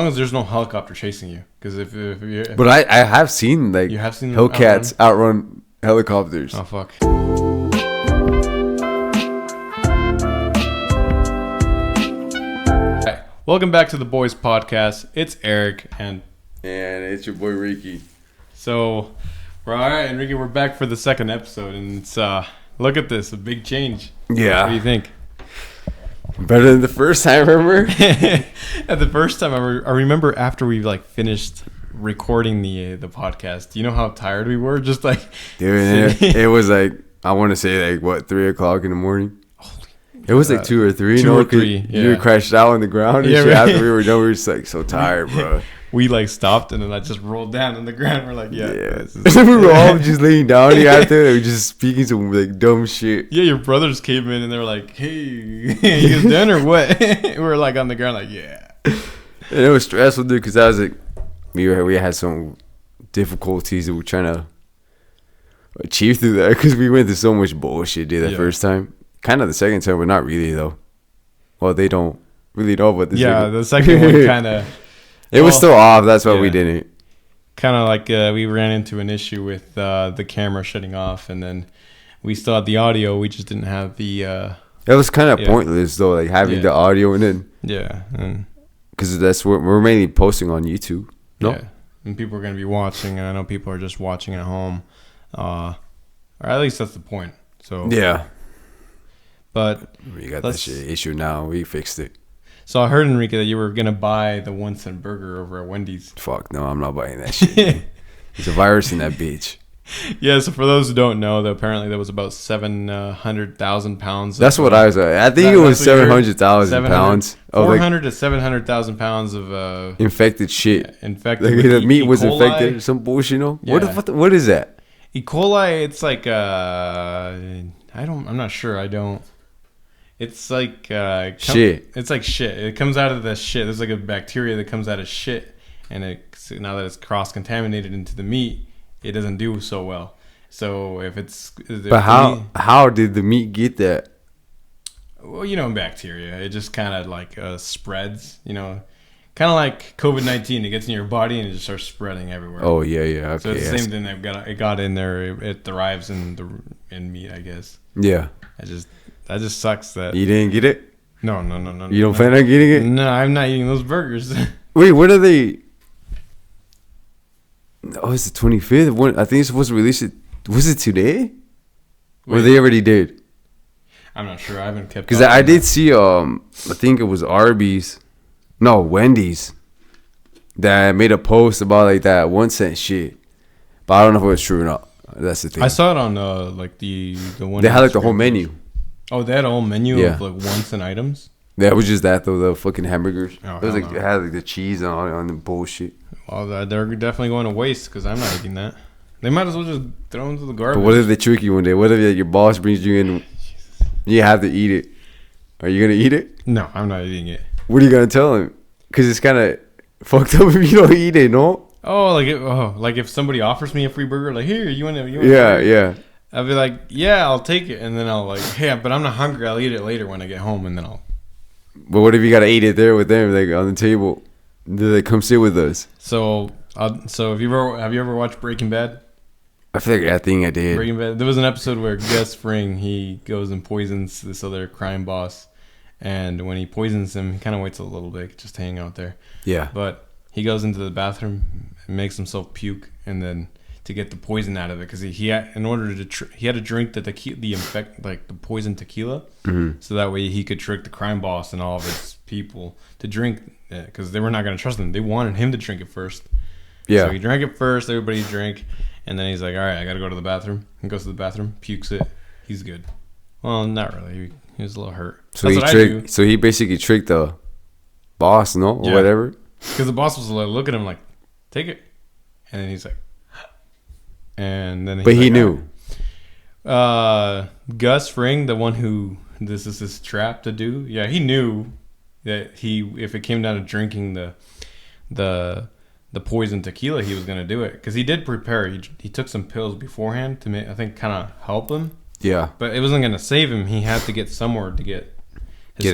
long as there's no helicopter chasing you, because if But I have seen like you have seen Hellcats outrun helicopters. Oh fuck. Hi. Welcome back to the Boys Podcast. It's Eric and it's your boy Ricky. So we're all right, Enrique. We're back for the second episode, and it's look at this, a big change. Yeah. What do you think? Better than the first time, remember? At the first time, I remember after we like finished recording the podcast. Do you know how tired we were? Just like, dude, it was like, I want to say like what, 3 o'clock in the morning. It was like 2 or 3. 2 or 3. Yeah. You crashed out on the ground. And shit. After we were done, we were just like so tired, bro. We like stopped and then I just rolled down on the ground. We're like, yeah. We were all just laying down here after. They were just speaking some like dumb shit. Yeah, your brothers came in and they were like, "Hey, you guys done or what?" We were like on the ground, like, yeah. And it was stressful, dude, because I was like, we had some difficulties that we're trying to achieve through that because we went through so much bullshit, dude. That first time, kind of the second time, but not really though. Well, they don't really know about this. The second one kind of. It was still off. That's why we didn't. Kind of like we ran into an issue with the camera shutting off, and then we still had the audio. We just didn't have the. It was kind of pointless though, like having the audio and then. Because that's what we're mainly posting on YouTube. No. Yeah, and people are gonna be watching, and I know people are just watching at home, or at least that's the point. So. Yeah. But we got that shit issue now. We fixed it. So I heard, Enrique, that you were going to buy the 1 cent burger over at Wendy's. Fuck, no, I'm not buying that shit. There's a virus in that bitch. Yeah, so for those who don't know, apparently there was about 700,000 pounds. That's what I was I think it was 700,000 pounds. 400 to 700,000 pounds of... infected shit. Infected. Like the meat was infected or some bullshit, you know? Yeah. What is that? E. coli, it's like... I'm not sure. I don't... It's like shit. It's like shit. It comes out of the shit. There's like a bacteria that comes out of shit, and now that it's cross-contaminated into the meat, it doesn't do so well. So but how did the meat get that? Well, bacteria. It just kind of like spreads. Kind of like COVID-19. It gets in your body and it just starts spreading everywhere. Oh yeah. Okay, so it's the same thing. It got in there. It thrives in meat, I guess. Yeah. That just sucks that... You didn't get it? No. You don't plan on getting it? No, I'm not eating those burgers. Wait, when are they... Oh, it's the 25th? I think it's supposed to release it... Was it today? Or they already did? I'm not sure. I haven't kept... Because I did see, I think it was Arby's. No, Wendy's. That made a post about like that 1 cent shit. But I don't know if it was true or not. That's the thing. I saw it on like the one... They had like the whole menu. Oh, they had a whole menu of like 1 cent items? Yeah, it was just that though, the fucking hamburgers. Oh, it was like, it had like the cheese on the bullshit. Well, they're definitely going to waste because I'm not eating that. They might as well just throw them into the garbage. But what if they trick you one day? What if your boss brings you in, you have to eat it? Are you going to eat it? No, I'm not eating it. What are you going to tell him? Because it's kind of fucked up if you don't eat it, no? Like if somebody offers me a free burger, like, here, you want to? Yeah. I'll be like, yeah, I'll take it. And then I'll like, hey, but I'm not hungry. I'll eat it later when I get home. And then I'll... But what if you got to eat it there with them, like on the table? Do they come sit with us? So have you ever watched Breaking Bad? I think I did. Breaking Bad. There was an episode where Gus Fring, he goes and poisons this other crime boss. And when he poisons him, he kind of waits a little bit, just hanging out there. Yeah. But he goes into the bathroom and makes himself puke. And then... to get the poison out of it, because he had to drink the poison tequila, so that way he could trick the crime boss and all of his people to drink it, because they were not going to trust him. They wanted him to drink it first. Yeah. So he drank it first. Everybody drank, and then he's like, "All right, I got to go to the bathroom." He goes to the bathroom, pukes it. He's good. Well, not really. He was a little hurt. So he basically tricked the boss, or whatever. Because the boss was like, look at him like, take it, and then he's like. And then he knew. Gus Fring, the one who this is his trap to do. Yeah, he knew that if it came down to drinking the poison tequila, he was gonna do it, because he did prepare. He took some pills beforehand to I think kind of help him. Yeah, but it wasn't gonna save him. He had to get somewhere to get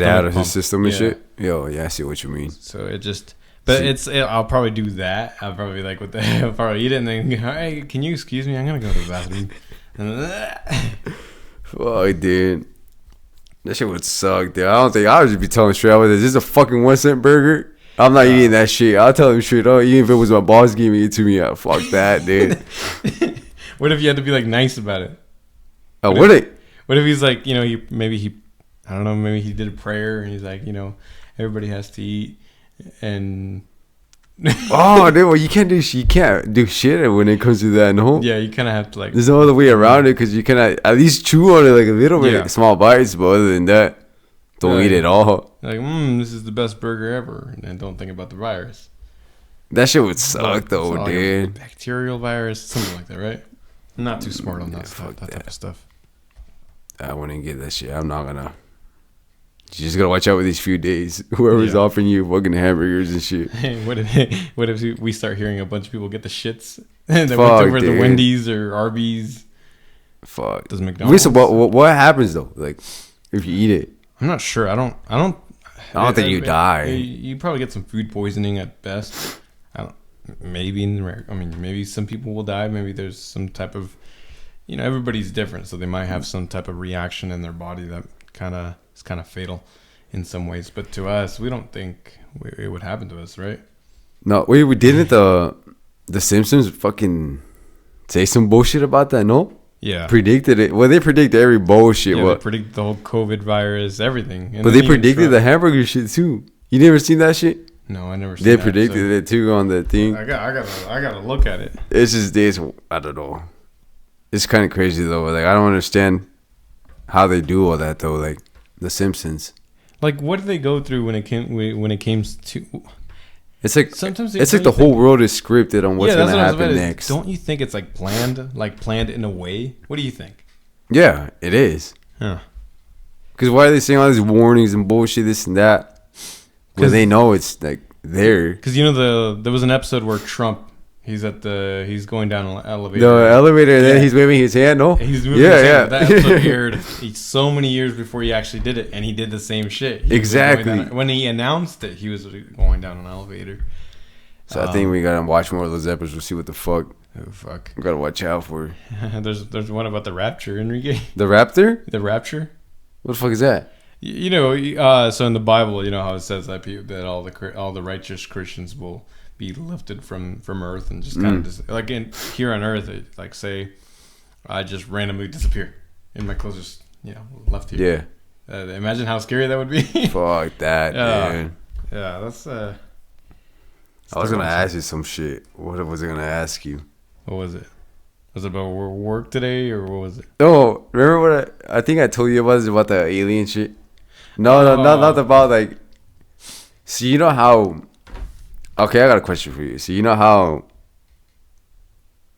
out of his system and shit. Yo, yeah, I see what you mean. So it just. But I'll probably do that. I'll probably like what the I'll probably eat it and then, hey, can you excuse me? I'm gonna go to the bathroom. Fuck, dude. That shit would suck, dude. I don't think I would just be telling straight out with this. This is a fucking 1 cent burger. I'm not eating that shit. I'll tell him straight up. Even if it was my boss giving it to me, fuck that, dude. What if you had to be like nice about it? Oh, would it? What if he's like, you know, maybe he did a prayer and he's like, you know, everybody has to eat and. Oh, dude, well, you can't do shit when it comes to that, no? Yeah, you kind of have to like. There's no other way around it because you can at least chew on it like a little bit, small bites, but other than that, don't eat it all. Like, this is the best burger ever, and don't think about the virus. That shit would suck, though, dude. Bacterial virus, something like that, right? I'm not too smart on that type of stuff. I wouldn't get that shit. I'm not gonna. You just gotta watch out with these few days. Whoever's offering you fucking hamburgers and shit. Hey, what if we start hearing a bunch of people get the shits and they went over the Wendy's or Arby's? Fuck. Does McDonald's? Wait, so what happens though? Like, if you eat it? I'm not sure. I don't think you die. You probably get some food poisoning at best. Maybe some people will die. Maybe there's some type of, you know, everybody's different, so they might have some type of reaction in their body that is kind of fatal in some ways. But to us, we don't think it would happen to us, right? No, we didn't. The Simpsons fucking say some bullshit about that. No. Yeah. Predicted it. Well, they predict every bullshit. Yeah, they predict the whole COVID virus, everything. But they predicted the hamburger shit too. You never seen that shit? No, I never seen that. They predicted it too on the thing. I gotta look at it. It's just this. I don't know. It's kind of crazy though. Like, I don't understand how they do all that though. Like the Simpsons. Like, what do they go through when it came to? It's like sometimes it's like the whole world is scripted on what's gonna happen next. Don't you think it's like planned in a way? What do you think? Yeah, it is. Huh. Because why are they saying all these warnings and bullshit, this and that? Because they know it's like there. Because you know there was an episode where Trump he's going down an elevator. The elevator, and then he's waving his hand. No, he's moving his hand. That episode aired so many years before he actually did it, and he did the same shit. Exactly. When he announced it, he was going down an elevator. So I think we gotta watch more of those episodes. We'll see what the fuck. Oh fuck! We gotta watch out for. There's one about the rapture, Enrique. The raptor? The rapture? What the fuck is that? You know, so in the Bible, you know how it says that all the righteous Christians will be lifted from earth and just kind of just like here on earth, like say I just randomly disappear and my clothes just left here. Yeah. Imagine how scary that would be. Fuck that, dude. Yeah, that's. I was gonna ask you some shit. What was I gonna ask you? What was it? Was it about work today or what was it? Oh, remember what I think I told you about the alien shit? No, not about like. So you know how. Okay, I got a question for you. So you know how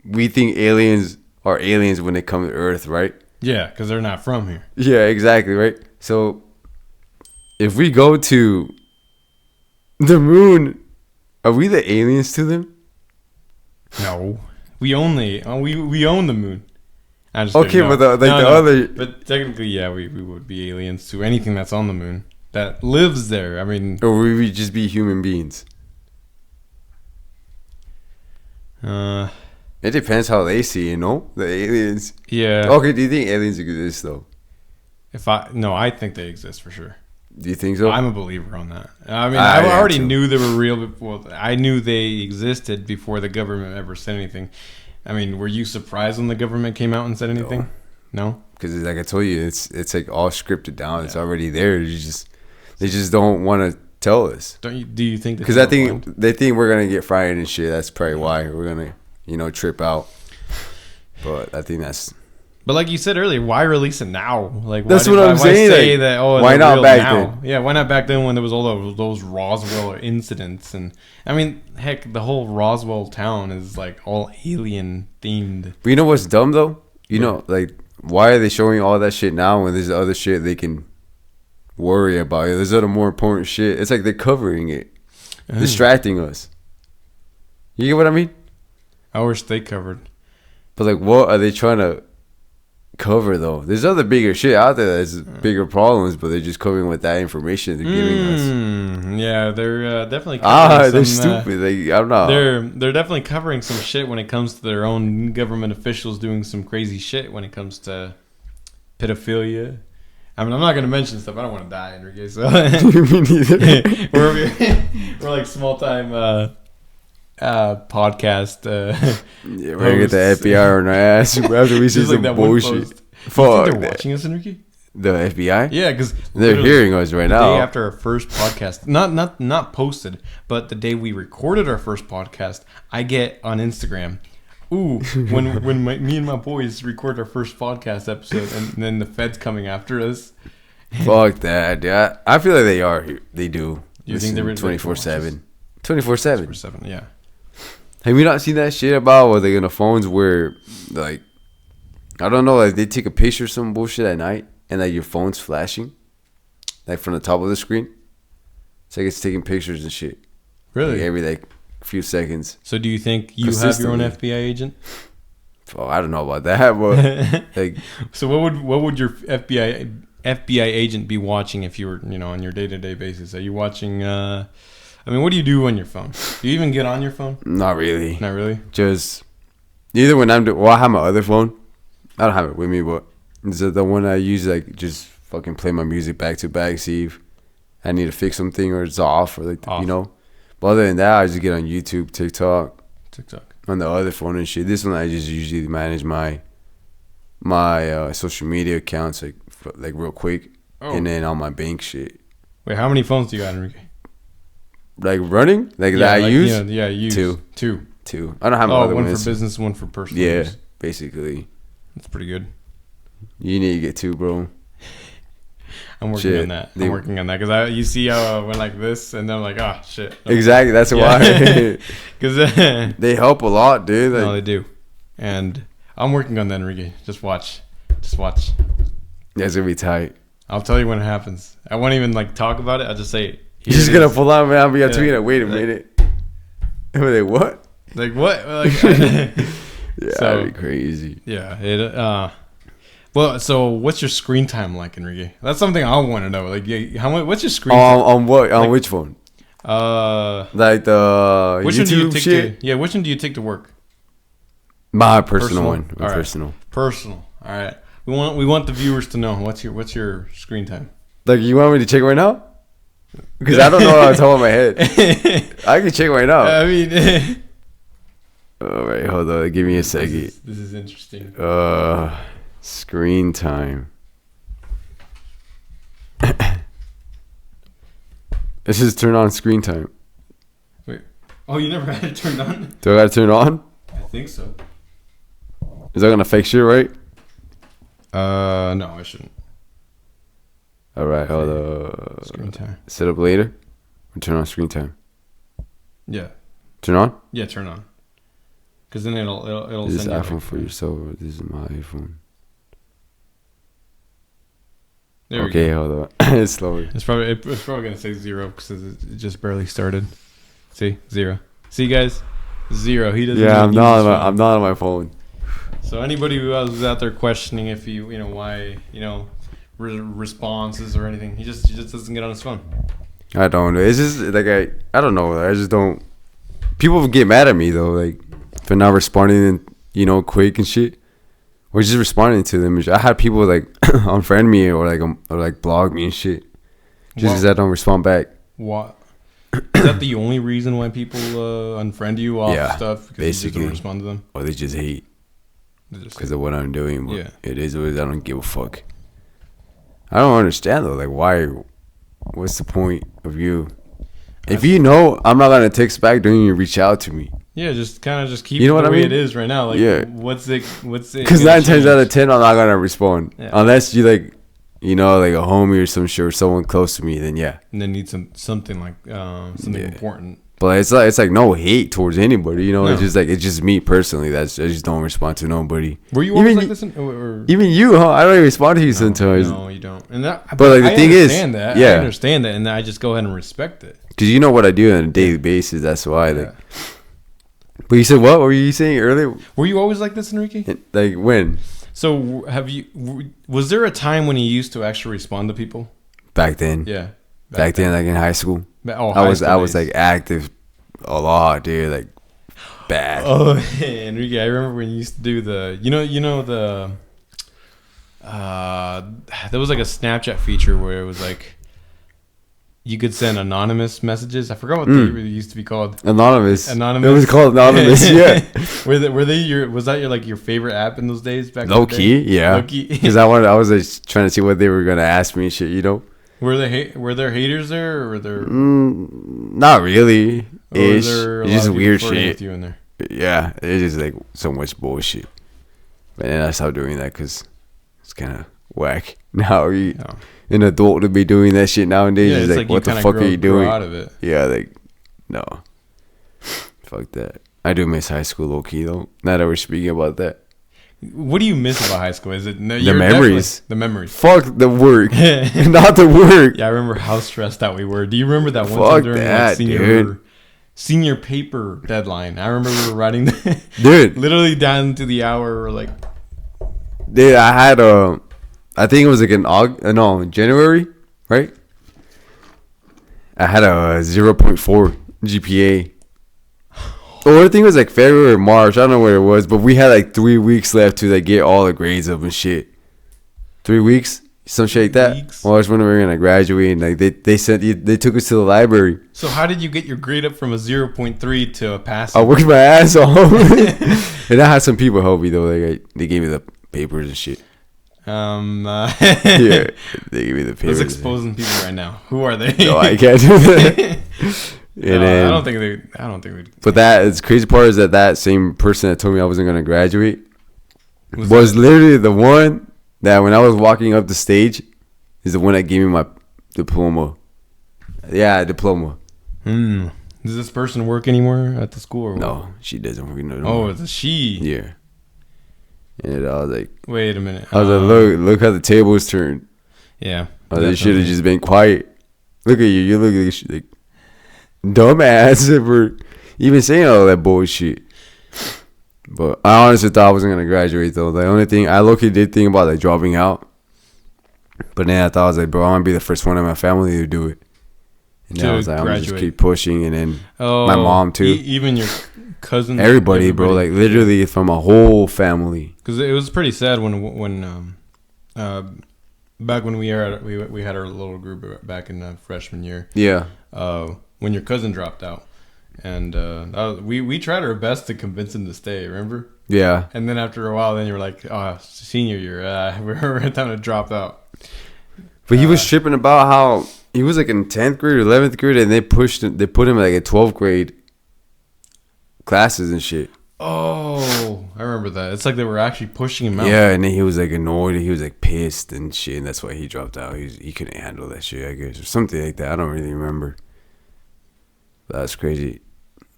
we think aliens are aliens when they come to Earth, right? Yeah, because they're not from here. Yeah, exactly, right? So if we go to the moon, are we the aliens to them? No, we own the moon. Okay, no. But the other. But technically, yeah, we would be aliens to anything that's on the moon that lives there. I mean, or would we just be human beings? It depends how they see it, the aliens. Yeah. Okay, do you think aliens exist though? I think they exist for sure. Do you think so? I'm a believer on that. I mean, I already knew they were real before. I knew they existed before the government ever said anything. I mean, were you surprised when the government came out and said anything? No? Because like I told you, it's like all scripted down. Yeah. It's already there. They just don't want to tell us. Do you think? Because I think they think we're gonna get fired and shit. That's probably why we're gonna trip out. But I think that's. But like you said earlier, why release it now? Like that's what I'm saying. Why say that? Oh, why not back then? Yeah, why not back then when there was all those Roswell incidents? And I mean, heck, the whole Roswell town is like all alien themed. But you know what's dumb though? You know, like why are they showing all that shit now when there's other shit they can worry about? There's other more important shit. It's like they're covering it, distracting us. You get what I mean? I wish they covered. But like, what are they trying to? cover though. There's other bigger shit out there that's bigger problems, but they're just covering with that information they're giving us. Yeah, they're definitely covering they're stupid. I don't know. They're definitely covering some shit when it comes to their own government officials doing some crazy shit when it comes to pedophilia. I mean, I'm not gonna mention stuff. I don't want to die, Enrique. So Me neither. we're like small time podcast. Yeah, we're gonna get the FBI on our ass after we see some bullshit. Fuck, they're watching us, Enrique. The FBI? Yeah, because they're hearing us right now. The day after our first podcast, not posted, but the day we recorded our first podcast, I get on Instagram. Ooh, when me and my boys record our first podcast episode, and then the feds coming after us. Fuck that, dude. I feel like they are. They do. You think they're 24/7? 24/7. 24/7, yeah. Have you not seen that shit about where they're on the phones where, like, I don't know, like they take a picture of some bullshit at night and like your phone's flashing, like from the top of the screen. It's like it's taking pictures and shit. Really? Like, every like few seconds. So do you think you have your own FBI agent? Oh, I don't know about that, but like. So what would your FBI agent be watching if you were, on your day-to-day basis? Are you watching? I mean, what do you do on your phone? Do you even get on your phone? Not really. Not really. Just either when I'm I have my other phone. I don't have it with me, but it's the one I use, like just fucking play my music back to back, see if I need to fix something or it's off or like off. But other than that, I just get on YouTube, TikTok on the other phone and shit. This one I just usually manage my social media accounts like real quick, and then all my bank shit. Wait, how many phones do you got, Enrique? Like running, that I use. Yeah, use two. I don't have other one ones. for business, one for personal. Yeah, use. Basically. That's pretty good. You need to get two, bro. I'm working on that. I'm working on that because you see how I went like this, and then I'm like, oh shit. Exactly. That's why. Because they help a lot, dude. No, they do. And I'm working on that, Enrique. Just watch. That's gonna be tight. I'll tell you when it happens. I won't even like talk about it. I'll just say. You're just gonna pull out, man. I'll be on tweet. Wait a minute. Like what? Like what? Like, yeah, that'd be crazy. Yeah. Well, so what's your screen time like, Enrique? That's something I want to know. Like, how much? What's your screen time? On what? On which phone? Like the which YouTube one do you take shit? which one do you take to work? My personal one. All right. Personal. All right. We want the viewers to know what's your screen time. Like, you want me to check right now? Because I don't know what I'm top of my head. I can check right now. I mean. All right, hold on. Give me a second. This is interesting. Screen time. Let's just turn on screen time. Wait. Oh, you never had it turned on? Do I gotta turn it on? I think so. Is that gonna fix shit, right? No, I shouldn't. All right, hold on. Screen time. Set up later. Or turn on screen time. Yeah. Turn on? Yeah, turn on. Because then it'll this send is iPhone you for yourself. This is my iPhone. There we go. Hold on. It's slower. It's probably gonna say 0 because it just barely started. See, 0. See, guys, 0. He doesn't. Yeah, I'm not on my phone. So anybody who was out there questioning if why responses or anything, he just doesn't get on his phone. I don't know. It's just like I don't know. I just don't. People get mad at me though, like for not responding and quick and shit, or just responding to them. I had people like unfriend me or like blog me and shit, just because I don't respond back. What? Is that the only reason why people unfriend you off stuff? Because basically, you just don't respond to them, or they just hate because of what I'm doing. But it is what it is. I don't give a fuck. I don't understand though. Like, why? What's the point of you? If I'm not gonna text back, don't even reach out to me. Yeah, just keep it the way it is right now. Like, what's it? Because 9 times out of 10, I'm not gonna respond unless you like a homie or some shit or someone close to me. Then and then need something like something important. But it's like no hate towards anybody. No. It's just me personally. I just don't respond to nobody. Were you always like this? Even you, huh? I don't even respond to you sometimes. No, you don't. And that, but the thing is, I understand that, and I just go ahead and respect it. Because you know what I do on a daily basis. That's why. Like, but you said what? What were you saying earlier? Were you always like this, Enrique? Like when? So was there a time when you used to actually respond to people? Back then. Yeah. Back then, like in high school. Oh, I was like active a lot, dude. Like bad. Oh, hey, Enrique, I remember when you used to do the, there was like a Snapchat feature where it was like you could send anonymous messages. I forgot what they used to be called. Anonymous. It was called anonymous. Yeah. Was that your favorite app in those days back? Low key, yeah. Low key. Because I was just trying to see what they were gonna ask me and shit. You know. Were there haters there, or were there? Not really. It's just weird shit. With you in there? Yeah, it's just like so much bullshit. But then I stopped doing that because it's kind of whack. Now an adult to be doing that shit nowadays. Yeah, it's like what the fuck are you doing? Out of it. Yeah, like no, fuck that. I do miss high school low key though. Now that we're speaking about that. What do you miss about high school? Is it the memories? The memories. Fuck the work, not the work. Yeah, I remember how stressed out we were. Do you remember that one time during like senior paper deadline? I remember we were writing dude, literally down to the hour. We're like, dude, I had I think it was like in January, right? I had a 0.4 GPA. Or I think it was like February or March. I don't know where it was, but we had like 3 weeks left to like get all the grades up and shit. 3 weeks, some shit like that. Well, I was when we were gonna graduate, and like they took us to the library. So how did you get your grade up from a 0.3 to a pass? I worked my ass off, and I had some people help me though. They gave me the papers and shit. Yeah, they gave me the papers. Let's exposing people right now. Who are they? No, I can't do that. And then, I don't think they. But the crazy part is that same person that told me I wasn't gonna graduate was literally the one that when I was walking up the stage is the one that gave me my diploma. Yeah, diploma. Does this person work anymore at the school? Or no, she doesn't work no more. Oh, it's a she. Yeah. And I was like, wait a minute. I was like, look how the tables turned. Yeah. They should have just been quiet. Look at you. You look like dumbass for even saying all that bullshit. But I honestly thought I wasn't gonna graduate though. The only thing I low-key did think about like dropping out, but then I thought I was like, bro, I want to be the first one in my family to do it. And then I was like, I'm gonna just keep pushing, and then my mom too, even your cousins, everybody, bro, like literally from a whole family. Because it was pretty sad when back when we had our little group back in freshman year. Yeah. When your cousin dropped out, and we tried our best to convince him to stay. Remember? Yeah. And then after a while, then you were like, "Oh, senior year, we're time to drop out." But he was tripping about how he was like in 10th grade or 11th grade, and they put him like at 12th grade classes and shit. Oh, I remember that. It's like they were actually pushing him out. Yeah, and then he was like annoyed. He was like pissed and shit, and that's why he dropped out. He couldn't handle that shit, I guess, or something like that. I don't really remember. That's crazy.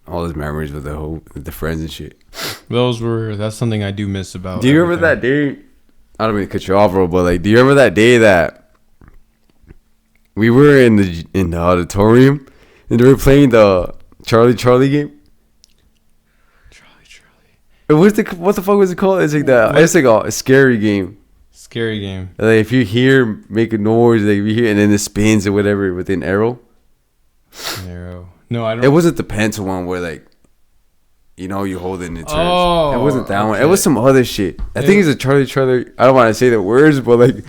All those memories with the friends and shit. That's something I do miss about. Do you remember that day? I don't mean to cut you off, bro, but like, do you remember that day that we were in the auditorium and they were playing the Charlie game? What the fuck was it called? It's like it's like a scary game. Scary game. Like if you hear, make a noise, like if you hear, and then it spins or whatever with an arrow. Arrow. No, I don't. It wasn't the pencil one where like, you hold it in turns. Oh, it wasn't that one. It was some other shit. I think it's a Charlie. I don't want to say the words, but like,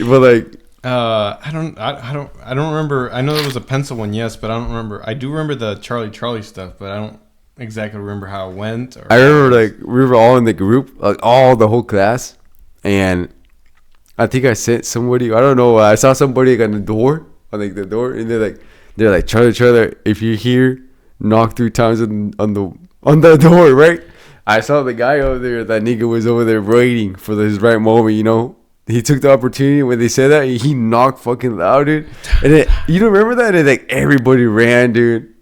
but like. I don't remember. I know there was a pencil one, yes, but I don't remember. I do remember the Charlie stuff, but I don't exactly remember how it went. I remember like we were all in the group, like the whole class, and I think I sent somebody. I don't know. I saw somebody on the door, and they're like Charlie. If you're here, knock 3 times on the door, right? I saw the guy over there. That nigga was over there waiting for his right moment. He took the opportunity when they said that. He knocked fucking loud, dude. And then, you don't remember that? And like everybody ran, dude.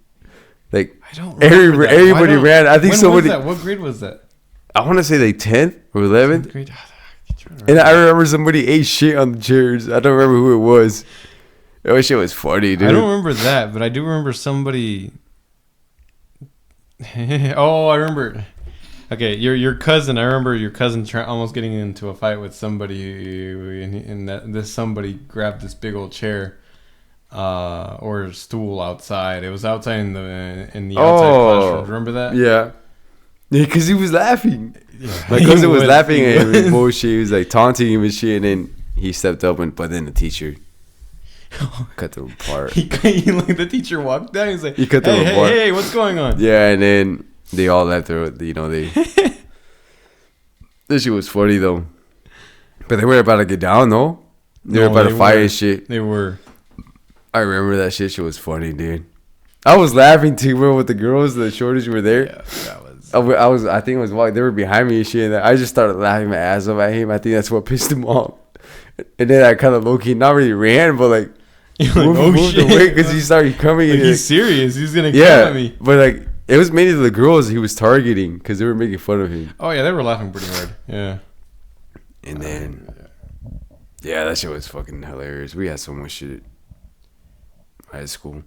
Like I don't remember everybody ran. I think when somebody. Was that? What grade was that? I want to say like 10th or 11th. Grade. And I remember somebody ate shit on the chairs. I don't remember who it was. That shit was funny, dude. I don't remember that, but I do remember somebody. Oh, I remember. Okay, your cousin. I remember your cousin almost getting into a fight with somebody, and this somebody grabbed this big old chair, or stool outside. It was outside in the outside classroom. Remember that? Yeah. Yeah, because he was laughing. Yeah, my cousin was laughing at him and bullshit. He was like taunting him and shit, and then he stepped up, but then the teacher cut them apart. The teacher walked down. He's like, he cut them apart. Hey, what's going on? Yeah, and then they all left there. This shit was funny though. But they were about to get down though. They were about to fight and shit. They were. I remember that shit. Shit was funny, dude. I was laughing too, bro, with the girls. The shorties were there. Yeah, that was. I think it was walking. They were behind me and shit. And I just started laughing my ass off at him. I think that's what pissed him off. And then I kind of low key, not really ran, but like moved away because he started coming. Like, he's serious. He's gonna come at me. But like it was mainly the girls he was targeting because they were making fun of him. Oh yeah, they were laughing pretty hard. Yeah. And then, yeah, that shit was fucking hilarious. We had so much shit at high school.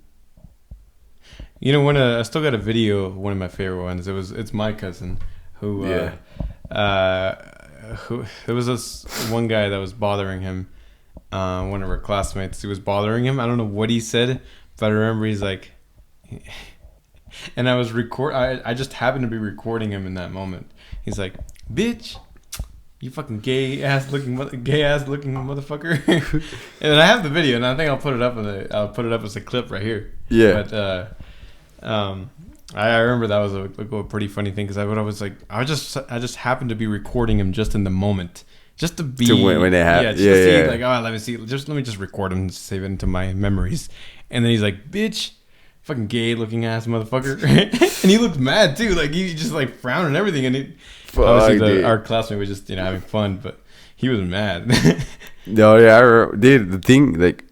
You know, I still got a video of one of my favorite ones. It's my cousin who there was this one guy that was bothering him. One of our classmates, he was bothering him. I don't know what he said, but I remember he's like, and I was I just happened to be recording him in that moment. He's like, "Bitch, you fucking gay ass looking motherfucker." And I have the video, and I think I'll put it up as a clip right here. Yeah. But I remember that was a pretty funny thing because I just happened to be recording him just in the moment, just to be when it happened. Like, oh, let me just record him and save it into my memories. And then he's like, "Bitch, fucking gay looking ass motherfucker," and he looked mad too, like he just like frowned and everything. And our classmate was just having fun, but he was mad. No, yeah, I remember, dude. The thing, like,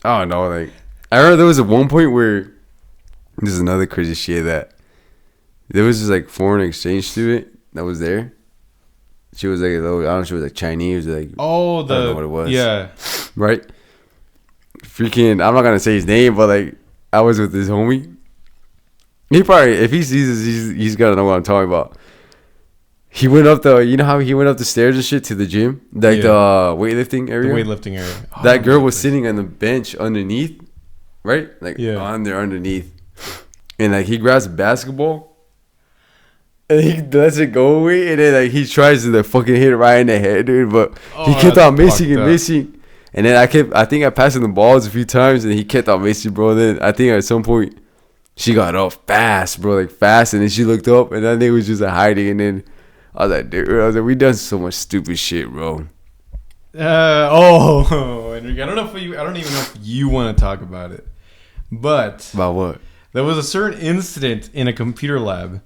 I don't know, like, I remember there was at one point where. This is another crazy shit that there was this like foreign exchange student that was there. She was like, I don't know, she was like Chinese, like I don't know what it was. Yeah, right. Freaking, I'm not gonna say his name, but like I was with this homie. He probably, if he sees this, he's gotta know what I'm talking about. He went up how he went up the stairs and shit to the gym, like the weightlifting area. The weightlifting area. Oh, that girl was sitting on the bench underneath, right? Like on there underneath. And like he grabs a basketball and he lets it go away, and then like he tries to fucking hit it right in the head, dude. But he kept on missing and missing. And then I think I passed him the balls a few times, and he kept on missing, bro. Then I think at some point she got up fast, bro, like fast, and then she looked up, and that thing was just hiding. And then I was like, dude, we done so much stupid shit, bro. Enrique, I don't even know if you want to talk about it, but about what? There was a certain incident in a computer lab.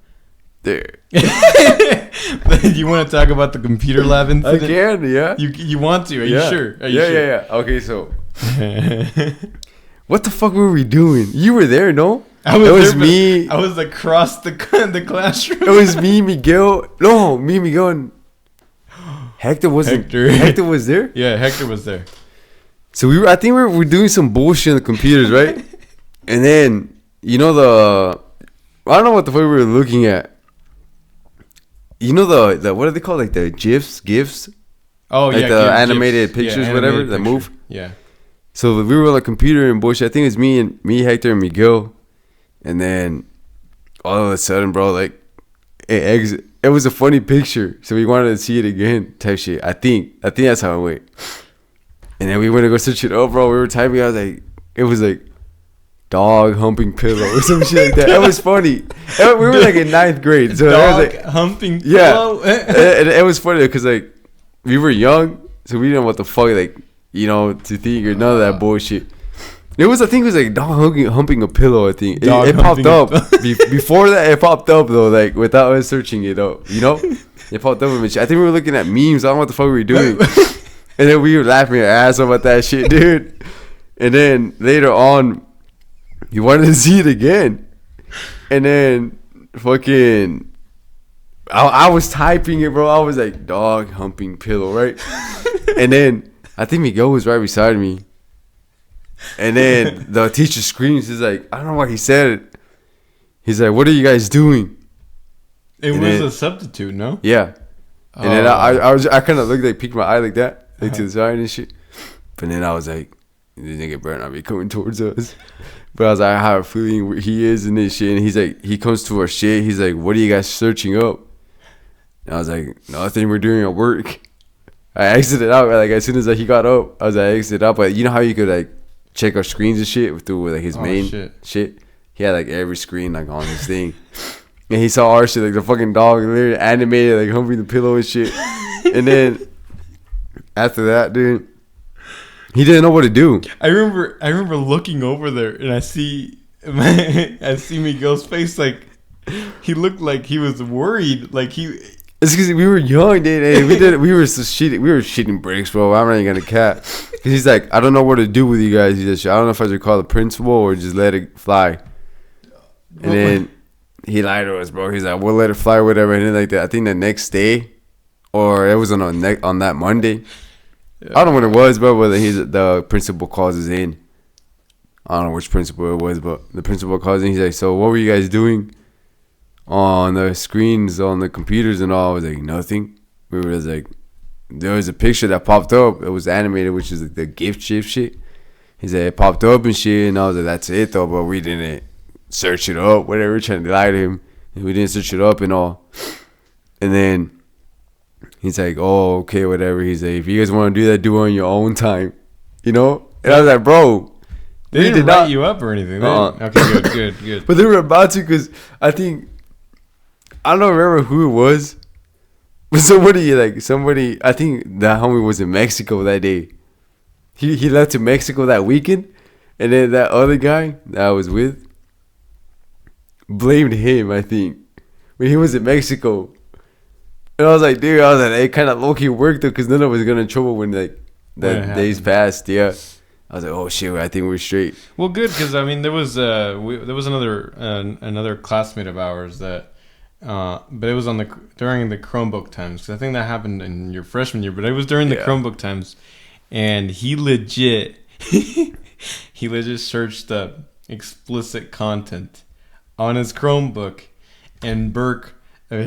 There. You want to talk about the computer lab incident? I can, yeah. You want to? Are you sure? Yeah. Okay, so what the fuck were we doing? You were there, no? It was me. I was across the classroom. It was me, Miguel. No, me, Miguel, and Hector wasn't. Hector was there? Yeah, Hector was there. So I think we were doing some bullshit on the computers, right? And then I don't know what the fuck we were looking at. You know the what are they called? Like the GIFs? Oh, like yeah. The animated pictures, whatever, that move? Yeah. So we were on the computer and bullshit. I think it was me, Hector, and Miguel. And then all of a sudden, bro, like it was a funny picture. So we wanted to see it again type shit. I think that's how it went. And then we went to go search it up, bro. We were typing. I was like, it was like dog humping pillow or some shit like that. It was funny. We were like in 9th grade. So dog it was like, humping pillow? Yeah. it was funny because like we were young. So we didn't know what the fuck, like, to think or none of that bullshit. I think it was like dog humping a pillow, I think. It popped up. Before that, it popped up though, like without us searching it up, It popped up. I think we were looking at memes. I don't know what the fuck we were doing. And then we were laughing our ass off about that shit, dude. And then later on, you wanted to see it again. And then fucking I was typing it, bro. I was like, dog humping pillow, right? And then I think Miguel was right beside me. And then the teacher screams. He's like, I don't know why he said it. He's like, what are you guys doing? It was a substitute, no? Yeah. And then I kind of looked, like, peeked my eye like that, like to the side and shit. But then I was like, this nigga better not be coming towards us. But I was like, I have a feeling where he is in this shit. And he's like, he comes to our shit. He's like, what are you guys searching up? And I was like, nothing, we're doing our work. I exited out, like, as soon as he got up, I exited out. But you know how you could, like, check our screens and shit through, like, his main shit? He had, like, every screen, like, on his thing. And he saw our shit, like, the fucking dog, literally animated, like, humping the pillow and shit. And then, after that, dude, he didn't know what to do. I remember looking over there, and I see Miguel's face, like, he looked like he was worried, like he... It's because we were young, dude. We were shitting bricks, bro. I'm not even gonna cap. Because he's like, I don't know what to do with you guys. He said, I don't know if I should call the principal or just let it fly. And then he lied to us, bro. He's like, we'll let it fly or whatever. And then, like, I think the next day, or it was on that Monday. Yeah. I don't know what it was, bro. Whether the principal calls us in. I don't know which principal it was, but the principal calls in. He's like, so what were you guys doing on the screens, on the computers and all? I was like, nothing. We were just like, there was a picture that popped up. It was animated, which is like the gift shift shit. He said it popped up and shit. And I was like, that's it though. But we didn't search it up, whatever. We're trying to lie to him. And we didn't search it up and all. And then he's like, oh, okay, whatever. He's like, if you guys want to do that, do it on your own time. You know? And I was like, bro. They didn't write you up or anything. Okay, good. But they were about to, because I think, I don't remember who it was. But somebody, I think that homie was in Mexico that day. He left to Mexico that weekend. And then that other guy that I was with blamed him, I think, when he was in Mexico. And I was like, dude, it kind of low-key worked though, because none of us got in trouble when, like, that days passed. Yeah. I was like, oh shit, I think we're straight. Well, good, because I mean, there was another classmate of ours that, but it was during the Chromebook times. Because I think that happened in your freshman year, but it was during the Chromebook times, and he legit searched up explicit content on his Chromebook, and Burke. Our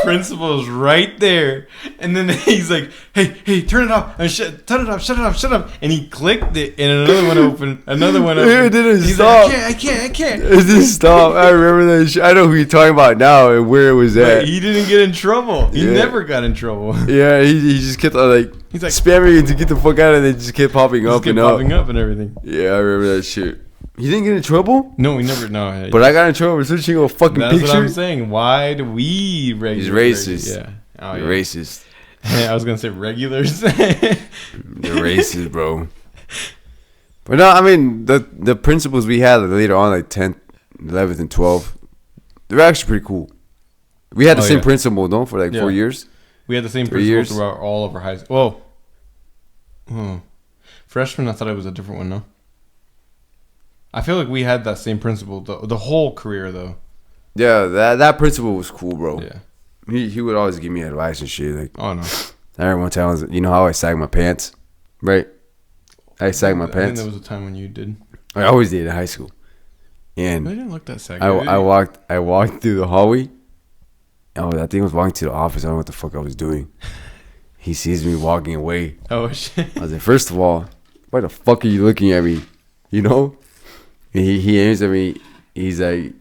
principal's right there, and then he's like, "Hey, turn it off! Shut it off!" And he clicked it, and another one opened. It didn't he's stop. Like, I can't. It didn't stop. I remember that shit. I know who you're talking about now and where it was at. But he didn't get in trouble. He never got in trouble. Yeah, he just kept he's like spamming it to get the fuck out, and it just kept popping up and everything. Yeah, I remember that shit. He didn't get in trouble? No, we never. No, but I got in trouble for searching a fucking picture. That's what I'm saying. Why do we regulate? He's racist. Yeah. Oh, You're racist. I was gonna say regulars. You're racist, bro. But no, I mean the principles we had later on, like 10th, 11th, and 12th, they're actually pretty cool. We had the same principal, though, for like 4 years. We had the same principal throughout all of our high school. Whoa. Freshman, I thought it was a different one, no? I feel like we had that same principal the whole career, though. Yeah, that principal was cool, bro. Yeah. He would always give me advice and shit. Like, oh, no. I remember one time, you know how I sag my pants? Right? I sag my pants. I think there was a time when you did. I always did in high school. And I didn't look that saggy. I walked through the hallway. I think I was walking to the office. I don't know what the fuck I was doing. He sees me walking away. Oh, shit. I was like, first of all, why the fuck are you looking at me? You know? And he aims at me. He's like,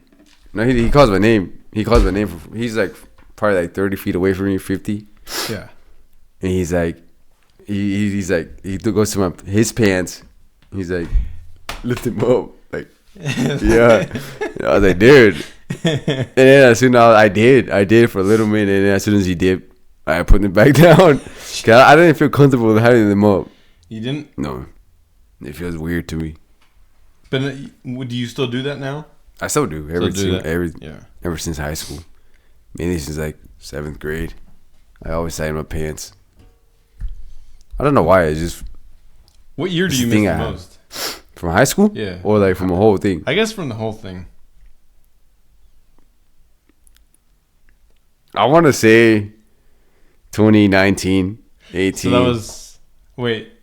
no, he calls my name. He's like probably like 30 feet away from me, 50. Yeah. And he's like, he goes to his pants. He's like, lift him up. Like, yeah. And I was like, dude. And then as soon as I did for a little minute. And then as soon as he did, I put him back down. Cause I didn't feel comfortable with having them up. You didn't? No. It feels weird to me. But do you still do that now? I still do. Ever since high school. Mainly since like 7th grade. I always sag my pants. I don't know why. It's just. What year do you miss the most? From high school? Yeah. Or like from the whole thing? I guess from the whole thing. I want to say 2019, 18. So that was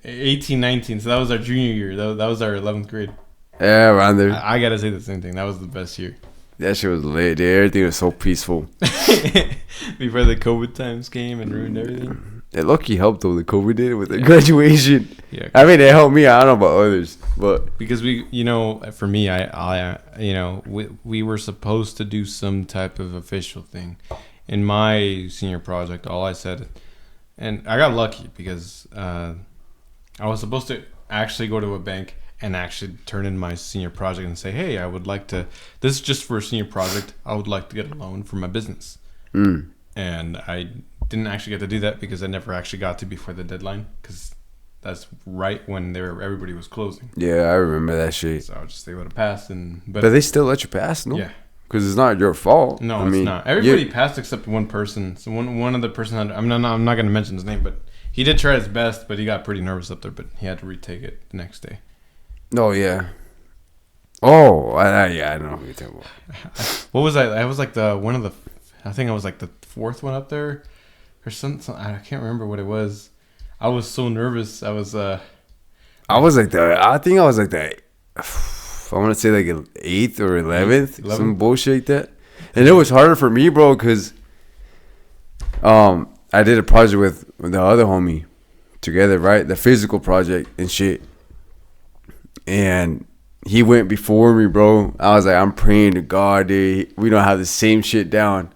18, 19. So that was our junior year. That was our 11th grade. Yeah, around there. I gotta say the same thing. That was the best year. That shit was lit, dude. Everything was so peaceful. Before the COVID times came and ruined everything. It lucky helped though. The COVID did with the graduation. Yeah. I mean, it helped me. I don't know about others, but because we, for me, we were supposed to do some type of official thing. In my senior project, all I said, and I got lucky because I was supposed to actually go to a bank and actually turn in my senior project and say, hey, I would like to, this is just for a senior project, I would like to get a loan for my business. And I didn't actually get to do that because I never actually got to before the deadline, because that's right when everybody was closing. Yeah, I remember that shit. So they would have passed. But they still let you pass, no? Yeah. Because it's not your fault. No, it's not. Everybody passed except one person. So one of the person I'm not going to mention his name, but he did try his best, but he got pretty nervous up there, but he had to retake it the next day. Oh, yeah. Oh, I know what you're talking about. What was I? I was like I think I was like the fourth one up there or something. I can't remember what it was. I was so nervous. I think I was like the, I want to say like 8th or 11th, some bullshit like that. And it was harder for me, bro, because I did a project with the other homie together, right? The physical project and shit. And he went before me, bro. I was like, I'm praying to God, dude. We don't have the same shit down.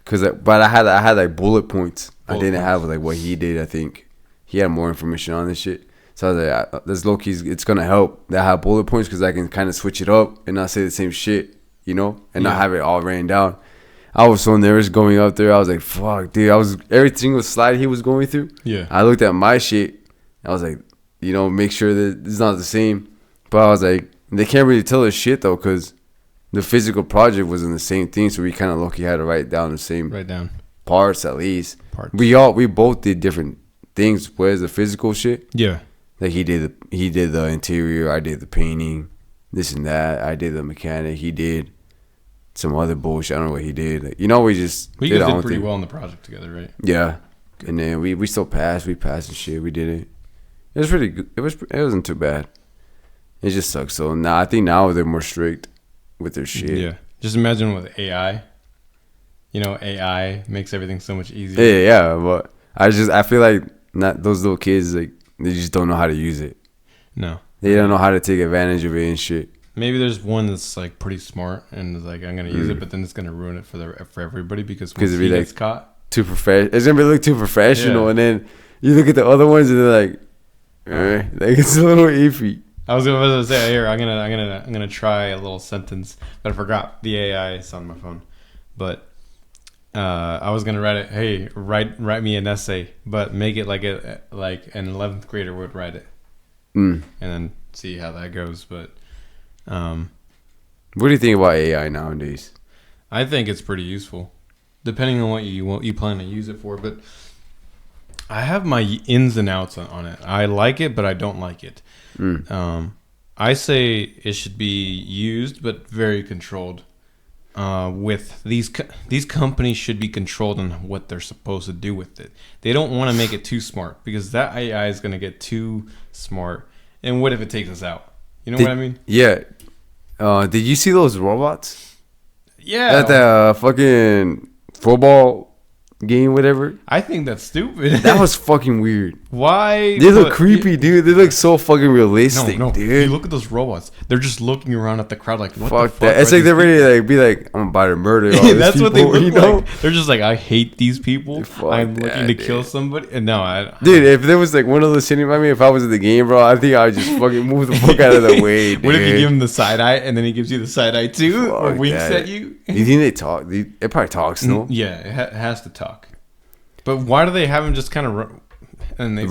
But I had like bullet points. I didn't have like what he did. I think he had more information on this shit. So I was like, this low key, it's gonna help that I have bullet points because I can kind of switch it up and not say the same shit, and not have it all written down. I was so nervous going up there. I was like, fuck, dude. Every single slide he was going through. Yeah. I looked at my shit. I was like, make sure that it's not the same. But I was like, they can't really tell us shit though, because the physical project wasn't the same thing. So we kind of lucky had to write down the same parts at least. We both did different things. Whereas the physical shit, yeah, like he did the interior, I did the painting, this and that. I did the mechanic. He did some other bullshit. I don't know what he did. Like, we just did our own pretty thing. Well in the project together, right? Yeah, and then we still passed. We passed and shit. We did it. It was pretty good. It wasn't too bad. It just sucks. So now I think now they're more strict with their shit. Yeah. Just imagine with AI. AI makes everything so much easier. Yeah, but I feel like not those little kids, like they just don't know how to use it. No. They don't know how to take advantage of it and shit. Maybe there's one that's like pretty smart and is like, I'm gonna use it, but then it's gonna ruin it for everybody because he gets caught. Too professional. It's gonna look too professional, and then you look at the other ones and they're like it's a little iffy. I was gonna say here, I'm gonna try a little sentence, but I forgot the AI is on my phone. But I was gonna write it. Hey, write me an essay, but make it like an 11th grader would write it, and then see how that goes. But what do you think about AI nowadays? I think it's pretty useful, depending on what you plan to use it for. But I have my ins and outs on it. I like it, but I don't like it. I say it should be used, but very controlled. With these companies should be controlled on what they're supposed to do with it. They don't want to make it too smart because that AI is going to get too smart. And what if it takes us out? You know what I mean? Yeah. Did you see those robots? Yeah. At the fucking football game, whatever. I think that's stupid. That was fucking weird. Why? They look creepy, dude. They look so fucking realistic, dude. You look at those robots. They're just looking around at the crowd like, what the fuck? That. It's like they're ready to be like, I'm about to murder all these that's people, what they look like. They're just like, I hate these people. I'm looking to kill somebody. And dude, if there was like one of those sitting by me, if I was in the game, bro, I think I would just fucking move the fuck out of the way, dude. What if you give him the side eye and then he gives you the side eye too? Or winks at you? You think they talk? It probably talks, no? Yeah, it has to talk. But why do they have him just kind of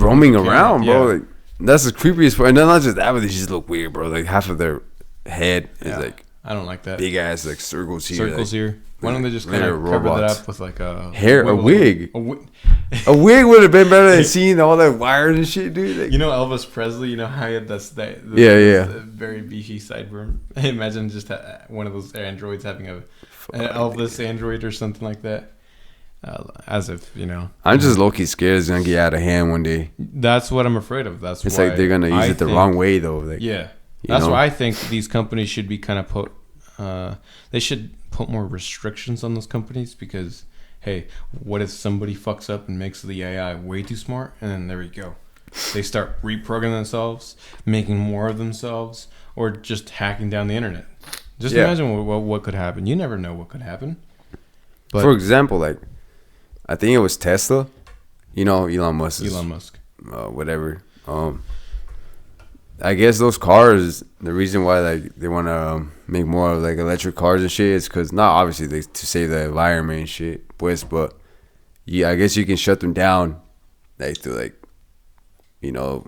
roaming around, bro? Like, that's the creepiest part. And then not just that, but they just look weird, bro. Like half of their head is like, I don't like that. Big ass like circles here. Why don't they just kind of cover that up with like a wig? A wig would have been better than seeing all that wires and shit, dude. Like, Elvis Presley. You know how he had that very beefy sideburn. Imagine just one of those androids having an Elvis android or something like that. As if I'm just low-key scared it's gonna get out of hand one day. That's what I'm afraid of. It's like they're gonna use it the wrong way though. Like, that's why I think these companies should be kind of put they should put more restrictions on those companies because, hey, what if somebody fucks up and makes the AI way too smart, and then there we go. They start reprogramming themselves, making more of themselves, or just hacking down the internet. Just imagine what could happen. You never know what could happen. But for example, like, I think it was Tesla. You know, Elon Musk. Whatever. I guess those cars, the reason why like they want to make more of like electric cars and shit is because not obviously to save the environment and shit, pues, but yeah, I guess you can shut them down, like to like, you know,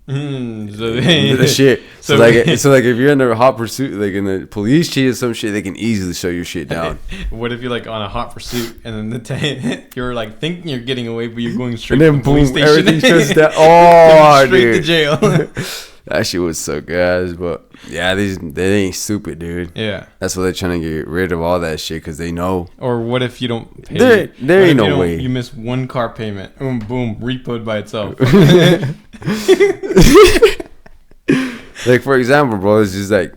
the shit. So like if you're in a hot pursuit, like in the police chief or some shit, they can easily shut your shit down. What if you're like on a hot pursuit and then you're like thinking you're getting away, but you're going straight and then to the police boom, station. everything shuts down. Oh, straight dude. to jail. That shit was so good, but yeah, they ain't stupid, dude. Yeah, that's why they're trying to get rid of all that shit because they know. Or what if you don't pay? There ain't no way. You miss one car payment, boom, repoed by itself. Like for example, bro, it's just like,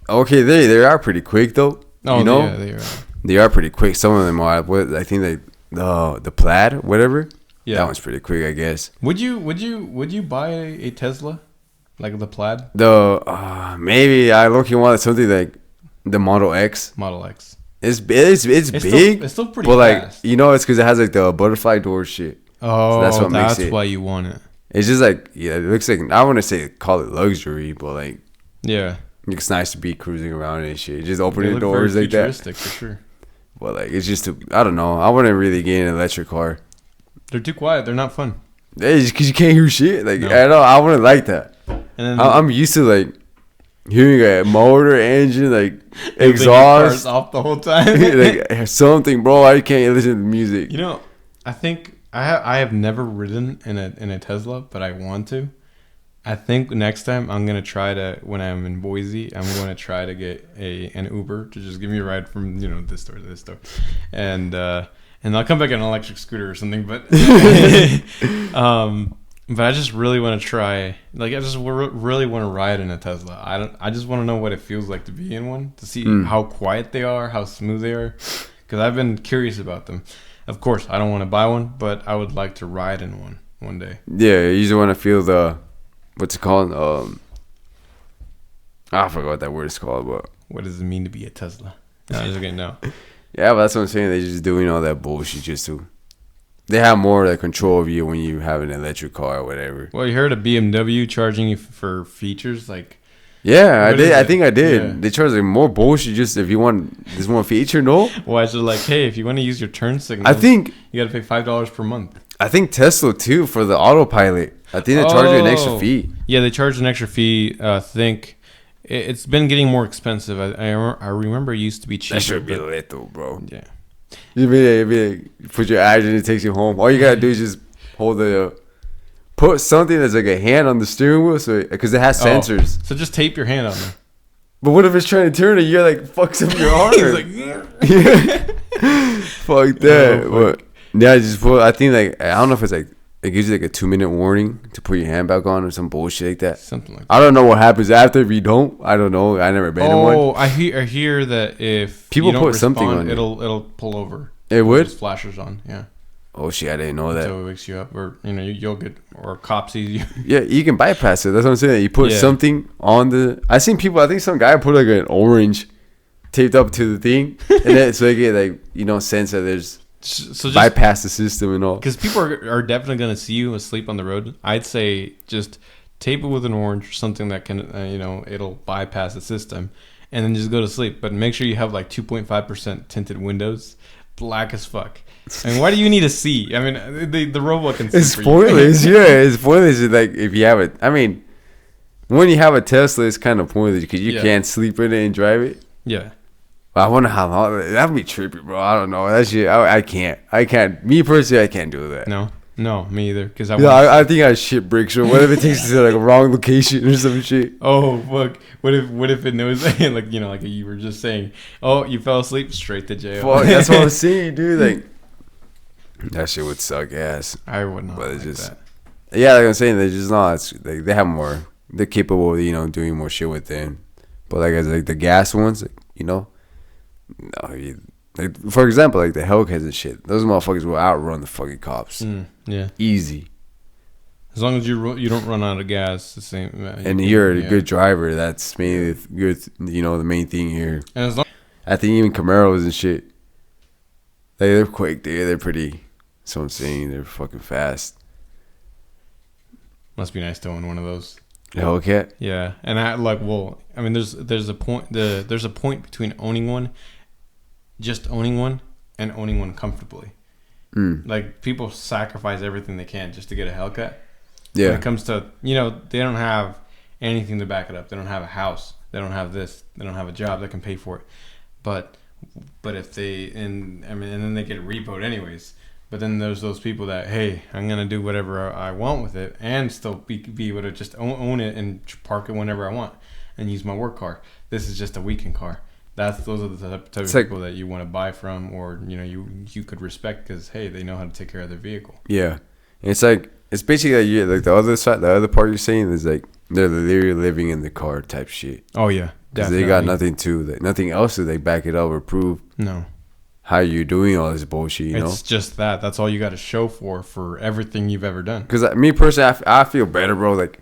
okay, they are pretty quick though. Oh, you know, yeah, they are. They are pretty quick. Some of them are. What I think like the Plaid, whatever. Yeah, that one's pretty quick, I guess. Would you buy a Tesla, like the Plaid? Maybe I look you want something like the Model X. Model X. It's big. It's still pretty but fast. Like you know, it's because it has like the butterfly door shit. Oh, so that's what makes it. Why you want it. It's just like it looks like I want to say call it luxury, but like it's nice to be cruising around and shit. Just opening the doors like that. For sure. But like it's just I don't know. I wouldn't really get an electric car. They're too quiet. They're not fun. Yeah, just because you can't hear shit. Like I know I wouldn't like that. And then I'm used to like hearing a motor, engine, like exhaust off the whole time. Like something, bro. I can't listen to music. You know, I think I have never ridden in a Tesla, but I want to. I think next time I'm gonna try to, when I'm in Boise, I'm going to try to get an Uber to just give me a ride from this store to this store, and I'll come back on an electric scooter or something. But but I just really want to try. Like I just really want to ride in a Tesla. I just want to know what it feels like to be in one, to see how quiet they are, how smooth they are, because I've been curious about them. Of course, I don't want to buy one, but I would like to ride in one day. Yeah, you just want to feel the, what's it called? I forgot what that word is called, but what does it mean to be a Tesla? No, I just okay, no. Yeah, but that's what I'm saying. They just doing all that bullshit just to. They have more like control of you when you have an electric car or whatever. Well, you heard of BMW charging you for features like. Yeah, I did. I think I did. Yeah. They charge like more bullshit just if you want this one feature, no? Well, it's like, hey, if you want to use your turn signal, I think you got to pay $5 per month. I think Tesla too for the autopilot. I think they charge you an extra fee. Yeah, they charge an extra fee. I think it's been getting more expensive. I remember it used to be cheaper. That should be lit though, bro. Yeah. You put your ads and it takes you home. All you gotta do is just hold put something that's like a hand on the steering wheel, so because it has sensors. So just tape your hand on there. But what if it's trying to turn it? You're like fucks up your arm. He's like, yeah. Fuck that. But yeah, just put. I think like I don't know if it's like it gives you like a 2-minute warning to put your hand back on or some bullshit like that. Something like that. I don't know what happens after if you don't. I don't know. I never been in one. Oh, I hear that if people put something on it, it'll pull over. It would? Those flashers on, yeah. Oh shit, I didn't know that. So it wakes you up, or you'll get, or cops see you. Yeah, you can bypass it. That's what I'm saying. You put something on the. I seen people. I think some guy put like an orange taped up to the thing, and then so they get like sense that there's just bypass the system and all. Because people are definitely gonna see you asleep on the road. I'd say just tape it with an orange or something that can it'll bypass the system, and then just go to sleep. But make sure you have like 2.5% tinted windows. Black as fuck. And why do you need to see? I mean, the robot can see. It's pointless. Yeah, it's pointless. Like if you have it, I mean, when you have a Tesla, it's kind of pointless because you can't sleep in it and drive it. Yeah. I wonder how long that'd be trippy, bro. I don't know. That shit, I can't. Me personally, I can't do that. No, me either. Because I think I shit bricks. Or what if it takes you to like a wrong location or some shit? Oh fuck! What if it knows like you were just saying? Oh, you fell asleep, straight to jail. Fuck, that's what I'm saying, dude. Like that shit would suck ass. I would not. But it's like just that. Yeah, like I'm saying, they're just not. It's like they have more. They're capable of doing more shit with them. But like as like the gas ones, you know. No, like for example, like the Hellcats and shit. Those motherfuckers will outrun the fucking cops. Yeah, easy. As long as you don't run out of gas, the same. And you're a good driver. That's mainly good. You know, the main thing here. And as long, I think even Camaros and shit, they're quick. They're pretty. That's what I'm saying. They're fucking fast. Must be nice to own one of those. Hellcat. Yeah, and I mean, there's a point between owning one, just owning one, and owning one comfortably. Like people sacrifice everything they can just to get a Hellcat. Yeah. When it comes to, they don't have anything to back it up. They don't have a house. They don't have this. They don't have a job that can pay for it. But if they and then they get repoed anyways. But then there's those people that, hey, I'm gonna do whatever I want with it and still be able to just own it and park it whenever I want and use my work car. This is just a weekend car. Those are the type of people that you want to buy from, or you could respect because hey, they know how to take care of their vehicle. Yeah, and it's basically like the other side, the other part you're saying is like they're literally living in the car type shit. Oh yeah, because they got nothing nothing else to back it up or prove. No. How you're doing all this bullshit, you know? It's just that. That's all you got to show for everything you've ever done. Because me personally, I feel better, bro. Like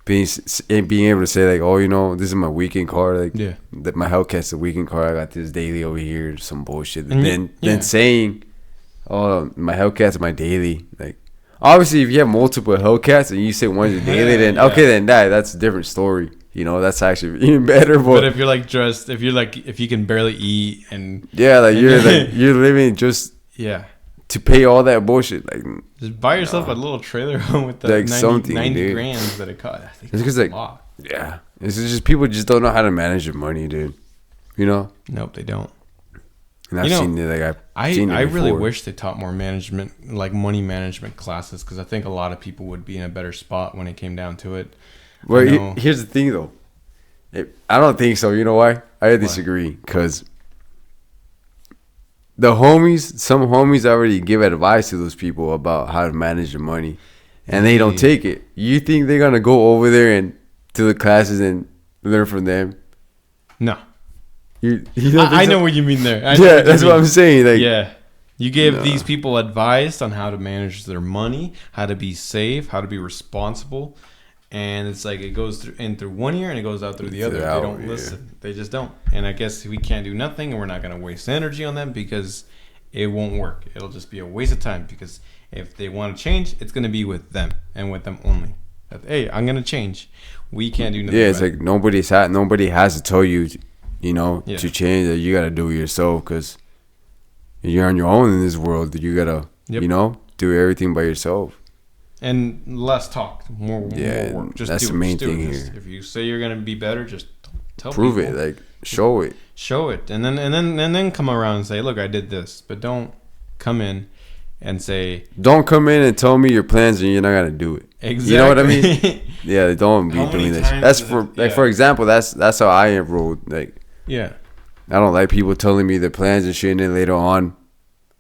being able to say like, oh, this is my weekend car. Like, that my Hellcat's a weekend car. I got this daily over here, some bullshit. And then saying, oh, my Hellcat's my daily. Like, obviously, if you have multiple Hellcats and you say one's your daily, then okay, then that's a different story. That's actually even better. But if you're like if you can barely eat and you're living just to pay all that bullshit, like just buy yourself a little trailer home with the like 90 grand that it cost. It's because it's just people just don't know how to manage their money, dude. Nope, they don't. And I've seen it. I really wish they taught more management, like money management classes, because I think a lot of people would be in a better spot when it came down to it. Well, here's the thing, though. I don't think so. You know why? I disagree. Because some homies already give advice to those people about how to manage their money, and they don't take it. You think they're gonna go over there and to the classes and learn from them? No. I know what you mean there. That's what I'm saying. Like, you give these people advice on how to manage their money, how to be safe, how to be responsible. And it's like it goes through one ear and it goes out through the other. They don't listen. They just don't. And I guess we can't do nothing, and we're not going to waste energy on them because it won't work. It'll just be a waste of time, because if they want to change, it's going to be with them and with them only. Hey, I'm going to change. We can't do nothing. Yeah, it's like nobody has to tell you, to change. That you got to do it yourself, because you're on your own in this world. You got to, do everything by yourself. And less talk, more work. Just that's the main thing here. If you say you're gonna be better, just prove people. It. Like show it, and then come around and say, look, I did this. But don't come in and say, don't come in and tell me your plans and you're not gonna do it. Exactly. You know what I mean? Yeah, don't be doing this. That's for example. That's how I enrolled. Like, I don't like people telling me their plans and shit, and then later on,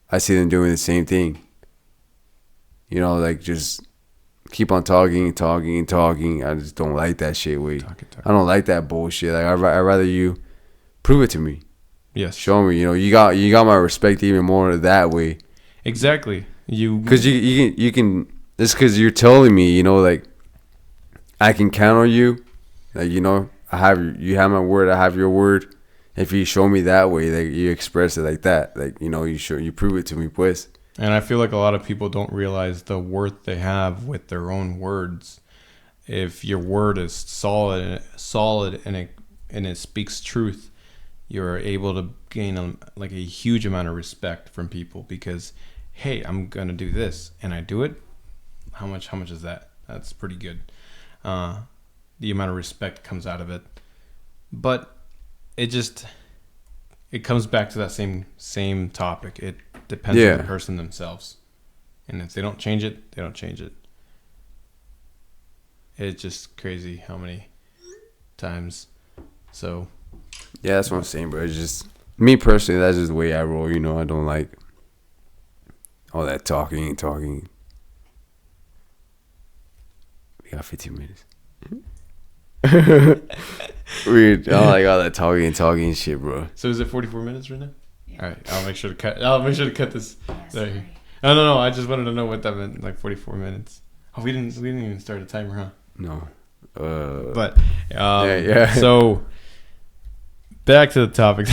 I see them doing the same thing. Like just keep on talking. I just don't like that shit. I don't like that bullshit. Like I'd rather you prove it to me. Yes. Show me. You got my respect even more that way. Exactly. Because you can. Just because you're telling me, like I can count on you. Like you have my word. I have your word. If you show me that way, like you express it like that, like you prove it to me, pues. And I feel like a lot of people don't realize the worth they have with their own words. If your word is solid and it speaks truth, you're able to gain a huge amount of respect from people, because, hey, I'm gonna do this and I do it. How much is that? That's pretty good. The amount of respect comes out of it, but it comes back to that same topic. It depends on the person themselves. And if they don't change it, they don't change it. It's just crazy how many times. So. Yeah, that's what I'm saying, bro. It's just, me personally, that's just the way I roll. I don't like all that talking. We got 15 minutes. Weird. I don't like all that talking shit, bro. So is it 44 minutes right now? Yeah. All right, I'll make sure to cut this. There. No. I just wanted to know what that meant. Like 44 minutes. Oh, we didn't even start a timer, huh? No. But yeah. So back to the topic.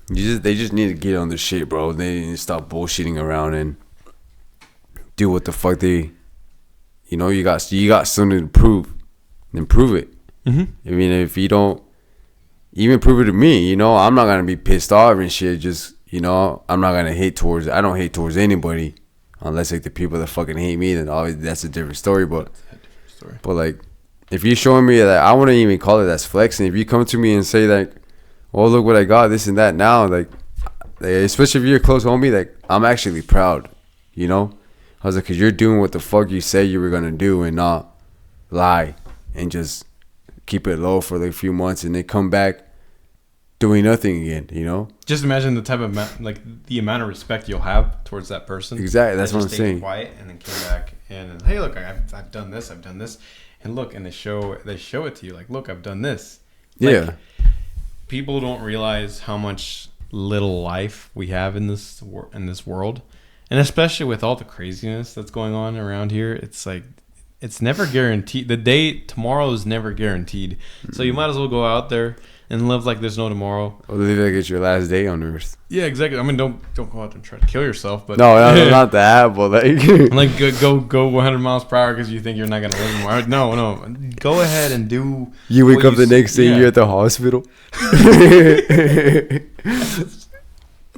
They just need to get on their shit, bro. They need to stop bullshitting around and do what the fuck they. You know, you got something to prove, then prove it. Mm-hmm. I mean, if you don't even prove it to me, you know, I'm not gonna be pissed off and shit. Just, you know, I'm not gonna hate towards. I don't hate towards anybody, unless like the people that fucking hate me. Then obviously that's a different story. But like, if you're showing me that, I wouldn't even call it that's flexing. If you come to me and say like, "Oh, look what I got, this and that," now, like especially if you're a close homie, like I'm actually proud, you know. I was like, cause you're doing what the fuck you said you were gonna do and not lie and just keep it low for like a few months and then come back doing nothing again, you know? Just imagine the type of the amount of respect you'll have towards that person. Exactly, that's what I'm saying. Quiet and then came back and hey, look, I've done this, and look, and they show it to you like, look, I've done this. Like, yeah. People don't realize how much little life we have in this world. And especially with all the craziness that's going on around here, it's like, it's never guaranteed. The day tomorrow is never guaranteed. Mm-hmm. So you might as well go out there and live like there's no tomorrow. Or live like it's your last day on Earth. Yeah, exactly. I mean, don't go out there and try to kill yourself. But no, not that. But like go 100 miles per hour because you think you're not gonna live anymore. No. Go ahead and do. You wake up the next day, you're at the hospital.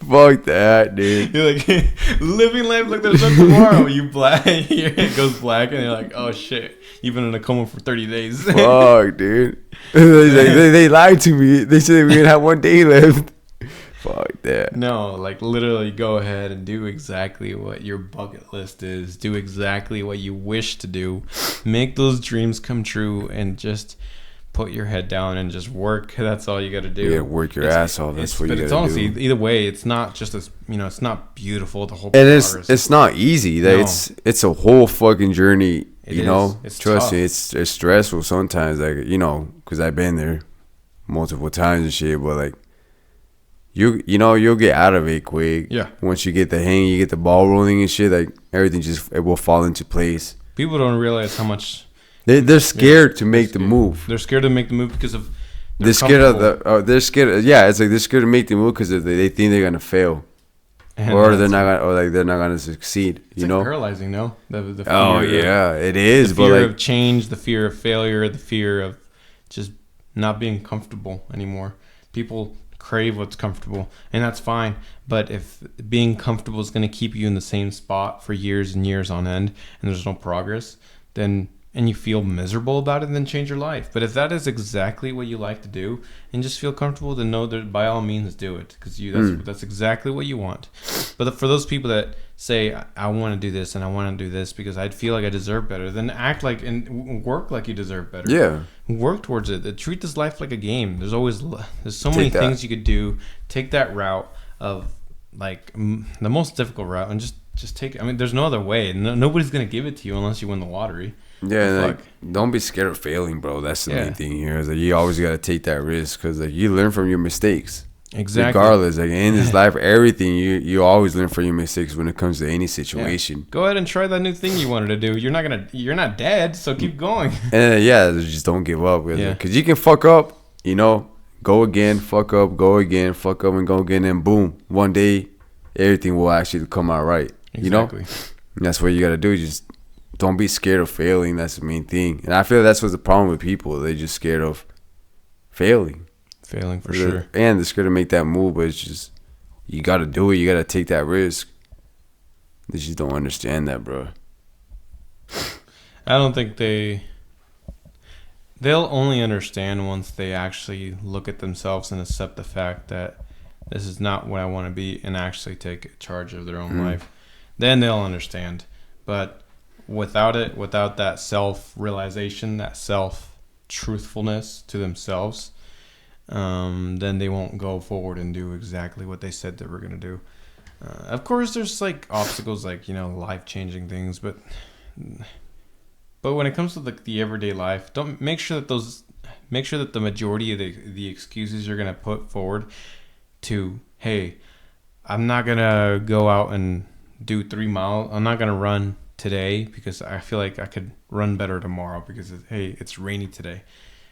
Fuck that, dude. You're like living life like there's no tomorrow. You black, it goes black, and you're like, oh shit, you've been in a coma for 30 days. Fuck, dude. They lied to me. They said we didn't have one day left. Fuck that. No, like literally, go ahead and do exactly what your bucket list is. Do exactly what you wish to do. Make those dreams come true, and just put your head down and just work. That's all you got to do. Yeah, work your ass off. That's what you got to do. But it's honestly, either way, it's not just as, it's not beautiful. The whole progress. And it's not easy. No. It's a whole fucking journey. It's trust tough. Me, it's stressful sometimes. Like, because I've been there multiple times and shit. But like, you'll get out of it quick. Yeah. Once you get the hang, you get the ball rolling and shit. Like everything it will fall into place. People don't realize how much. They're scared to make the move. They're scared to make the move because of. They're scared of they're scared. Yeah, it's like they're scared to make the move because they think they're gonna fail, or they're not gonna succeed. It's paralyzing, no? The fear, oh yeah, it is. The fear of change, the fear of failure, the fear of just not being comfortable anymore. People crave what's comfortable, and that's fine. But if being comfortable is gonna keep you in the same spot for years and years on end, and there's no progress, then. And you feel miserable about it, then change your life. But if that is exactly what you like to do and just feel comfortable, then know that by all means do it, because that's exactly what you want. But for those people that say, I want to do this and I want to do this because I feel like I deserve better, then act like and work like you deserve better. Yeah. Work towards it. Treat this life like a game. There's so many things you could do. Take that route of like the most difficult route and just take it. I mean, there's no other way. Nobody's going to give it to you unless you win the lottery. Yeah, don't be scared of failing, bro. That's the main thing here. Is that you always got to take that risk because you learn from your mistakes. Exactly. Regardless, in this life, everything you always learn from your mistakes when it comes to any situation. Yeah. Go ahead and try that new thing you wanted to do. You're not dead, so keep going. And just don't give up. Because you can fuck up, go again, fuck up, go again, fuck up, and go again, and boom, one day everything will actually come out right. Exactly. And that's what you got to do. Just don't be scared of failing. That's the main thing. And I feel that's what's the problem with people. They're just scared of failing. Failing for sure. And they're scared to make that move, but it's just, you got to do it. You got to take that risk. They just don't understand that, bro. I don't think they'll only understand once they actually look at themselves and accept the fact that this is not what I want to be and actually take charge of their own life. Then they'll understand. But without that self-realization, that self-truthfulness to themselves, then they won't go forward and do exactly what they said they were going to do. Of course, there's like obstacles, like, life-changing things, but But when it comes to the everyday life, don't make sure that the majority of the excuses you're gonna put forward to, hey, I'm not gonna go out and do 3 miles. I'm not gonna run today because I feel like I could run better tomorrow because it's rainy today.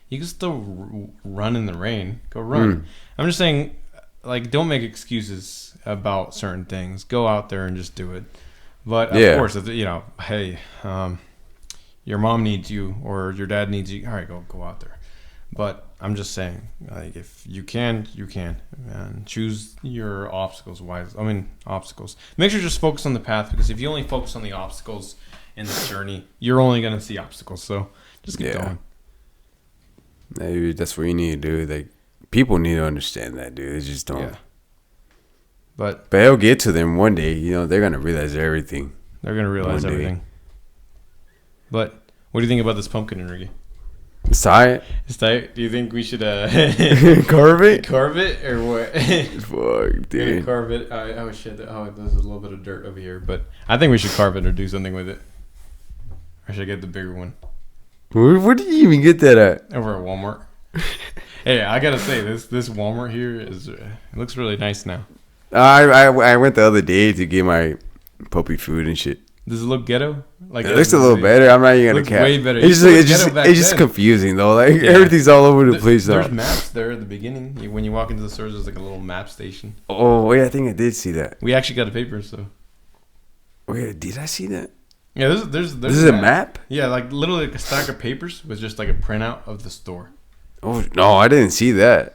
You can still run in the rain. Go run. I'm just saying, like, don't make excuses about certain things. Go out there and just do it. But of course, you know, hey, your mom needs you or your dad needs you. All right, go out there. But I'm just saying, like, if you can, you can. And choose your obstacles wisely. I mean, obstacles. Make sure you just focus on the path, because if you only focus on the obstacles in the journey, you're only going to see obstacles. So just keep going. Maybe that's what you need to do. Like, people need to understand that, dude. They just don't. Yeah. But it'll get to them one day. You know, they're going to realize everything. They're going to realize everything. But what do you think about this pumpkin, Enrique? It's tight. It's tight. Do you think we should carve it? Carve it or what? Fuck, dude. Carve it. Oh shit! Oh, there's a little bit of dirt over here, but I think we should carve it or do something with it. Or should I get the bigger one? Where did you even get that at? Over at Walmart. Hey, I gotta say this Walmart here it looks really nice now. I went the other day to get my puppy food and shit. Does it look ghetto? Like it looks a little better. I'm not even gonna cap. Way better. It's just confusing though. Like everything's all over the place. There's maps there at the beginning. When you walk into the stores, there's like a little map station. Oh wait, I think I did see that. We actually got a paper, so. Wait, did I see that? Yeah, there's this is a map? Yeah, like literally like a stack of papers with just like a printout of the store. Oh no, I didn't see that.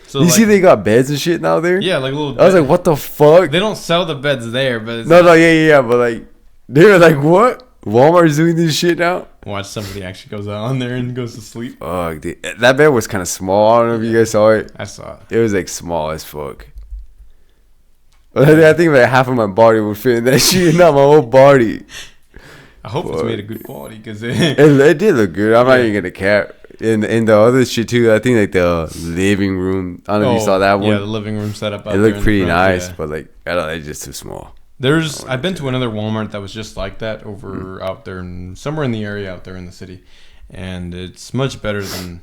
So you see they got beds and shit now there? Yeah, like little. I was like, what the fuck? They don't sell the beds there, but it's yeah, but like they were like, what? Walmart's doing this shit now? Watch somebody actually goes out on there and goes to sleep. Oh, dude. That bed was kind of small. I don't know if you guys saw it. I saw it. It was like small as fuck. I think like half of my body would fit in that shit, not my whole body. I hope it's made of good quality because it did look good. I'm not even gonna cap. In the other shit too, I think like the living room. I don't know if you saw that one. Yeah, the living room setup. It looked pretty nice, but like I don't know, it's just too small. I've been to another Walmart that was just like that over out there somewhere in the area out there in the city, and it's much better than.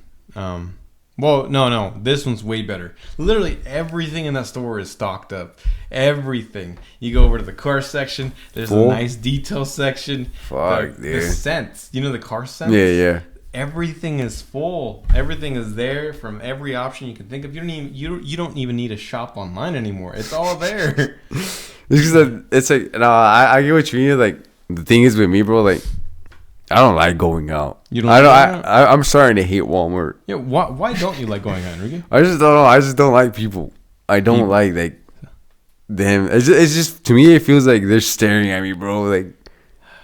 Well, no, this one's way better. Literally everything in that store is stocked up. Everything. You go over to the car section. There's a nice detail section. Fuck, the scents. You know the car scents? Yeah. Everything is full. Everything is there from every option you can think of. You don't even need to shop online anymore. It's all there. It's like no, I get what you mean. Like the thing is with me, bro. Like I don't like going out. You don't. I'm starting to hate Walmart. Yeah. Why don't you like going out, Enrique? I just don't know. I just don't like people. I don't like them. It's just to me. It feels like they're staring at me, bro. Like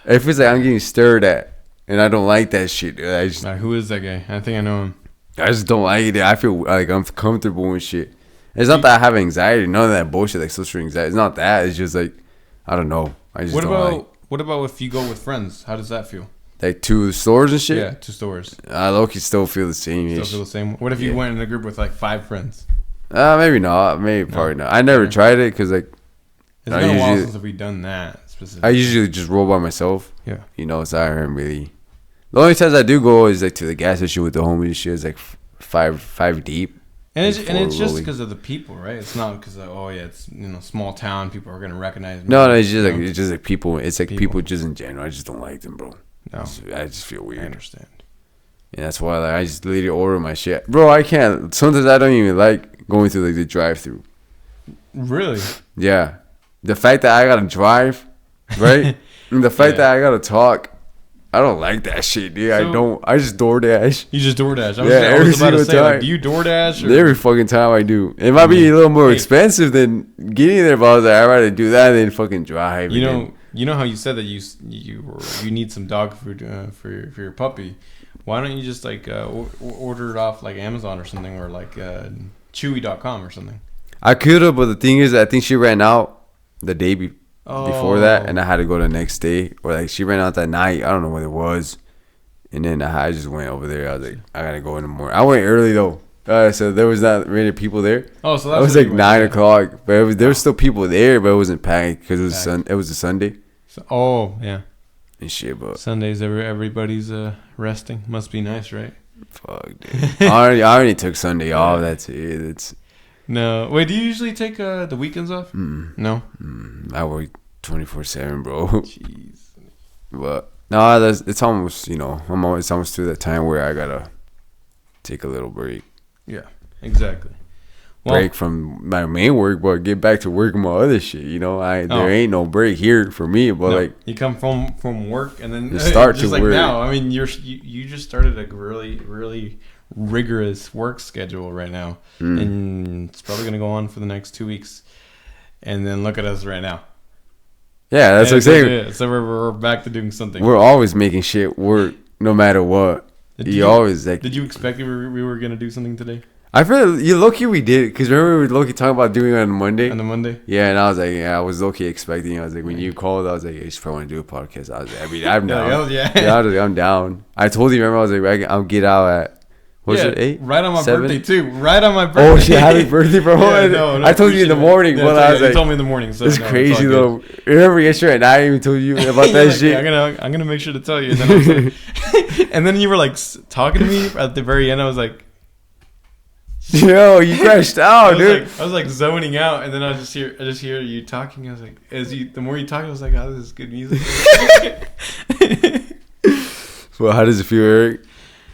it feels like I'm getting stared at. And I don't like that shit, dude. Who is that guy? I think I know him. I just don't like it. I feel like I'm comfortable and shit. It's not that I have anxiety. None of that bullshit, like social anxiety. It's not that. It's just like, I don't know. I just don't like. What about if you go with friends? How does that feel? Like to stores and shit? Yeah, to stores. I low-key still feel the same. Still feel the same? What if you went in a group with like 5 friends? Maybe not. Maybe probably not. I never tried it because like. It's been a while since we've done that specifically. I usually just roll by myself. Yeah. You know, so I haven't really. The only times I do go is like to the gas station with the homies and shit. It's like five deep. And it's just because of the people, right? It's not because of it's small town, people are gonna recognize me. No, it's just like people. It's like people just in general. I just don't like them, bro. No, I just feel weird. I understand. And that's why I just literally order my shit, bro. I can't. Sometimes I don't even like going through like the drive-through. Really? Yeah, the fact that I gotta drive, right? And the fact that I gotta talk. I don't like that shit, dude. I just DoorDash. You just DoorDash. I was about to say, like, do you DoorDash? Every fucking time I do. It might be a little more expensive than getting there, but I was like, I'd rather do that than fucking drive. You know how you said that you need some dog food for your puppy. Why don't you just like order it off like Amazon or something, or like Chewy.com or something? I could have, but the thing is, I think she ran out the day before that, and I had to go the next day, or like she ran out that night. I don't know what it was, and then I just went over there. I was like, I gotta go in the morning. I went early though, so there was not many people there. Oh, so that was like 9 o'clock, but there was still people there, but it wasn't packed because it was a Sunday. Oh yeah. and shit. But Sundays, everybody's resting. Must be nice, right? Fuck, dude. I already took Sunday off. That's it. It's no. Wait, do you usually take the weekends off? No. I work 24/7, bro. Jeez. But no, it's almost it's almost to that time where I gotta take a little break. Yeah, exactly. Break from my main work, but get back to work on my other shit. There ain't no break here for me. But like you come from work and then you start just to like work. Now. I mean, you just started a really really rigorous work schedule right now, and it's probably gonna go on for the next 2 weeks. And then look at us right now. Yeah, that's what I'm saying. So we're back to doing something. We're always making shit work, no matter what. Did you expect we were gonna do something today? I feel low-key we did, because remember we were low-key talking about doing it on Monday? On the Monday? Yeah, and I was like, I was low-key expecting. I was like, when you called, I was like, I just probably want to do a podcast. I was like, I'm down. Yeah, I'm down. I told you, remember, I was like, I'll get out at, was it 8? Right on my 7? birthday, too. Right on my birthday. Oh, shit, happy birthday, bro. No, I told you in the morning. I was like, you told me in the morning. So it's crazy, though. Remember yesterday, and I even told you about that shit. Yeah, I'm gonna make sure to tell you. And then, and then you were like talking to me at the very end. I was like, yo, you crashed out, dude. I was like zoning out, and then I just hear you talking. I was like, the more you talk, I was like, oh, this is good music. Well, how does it feel, Eric?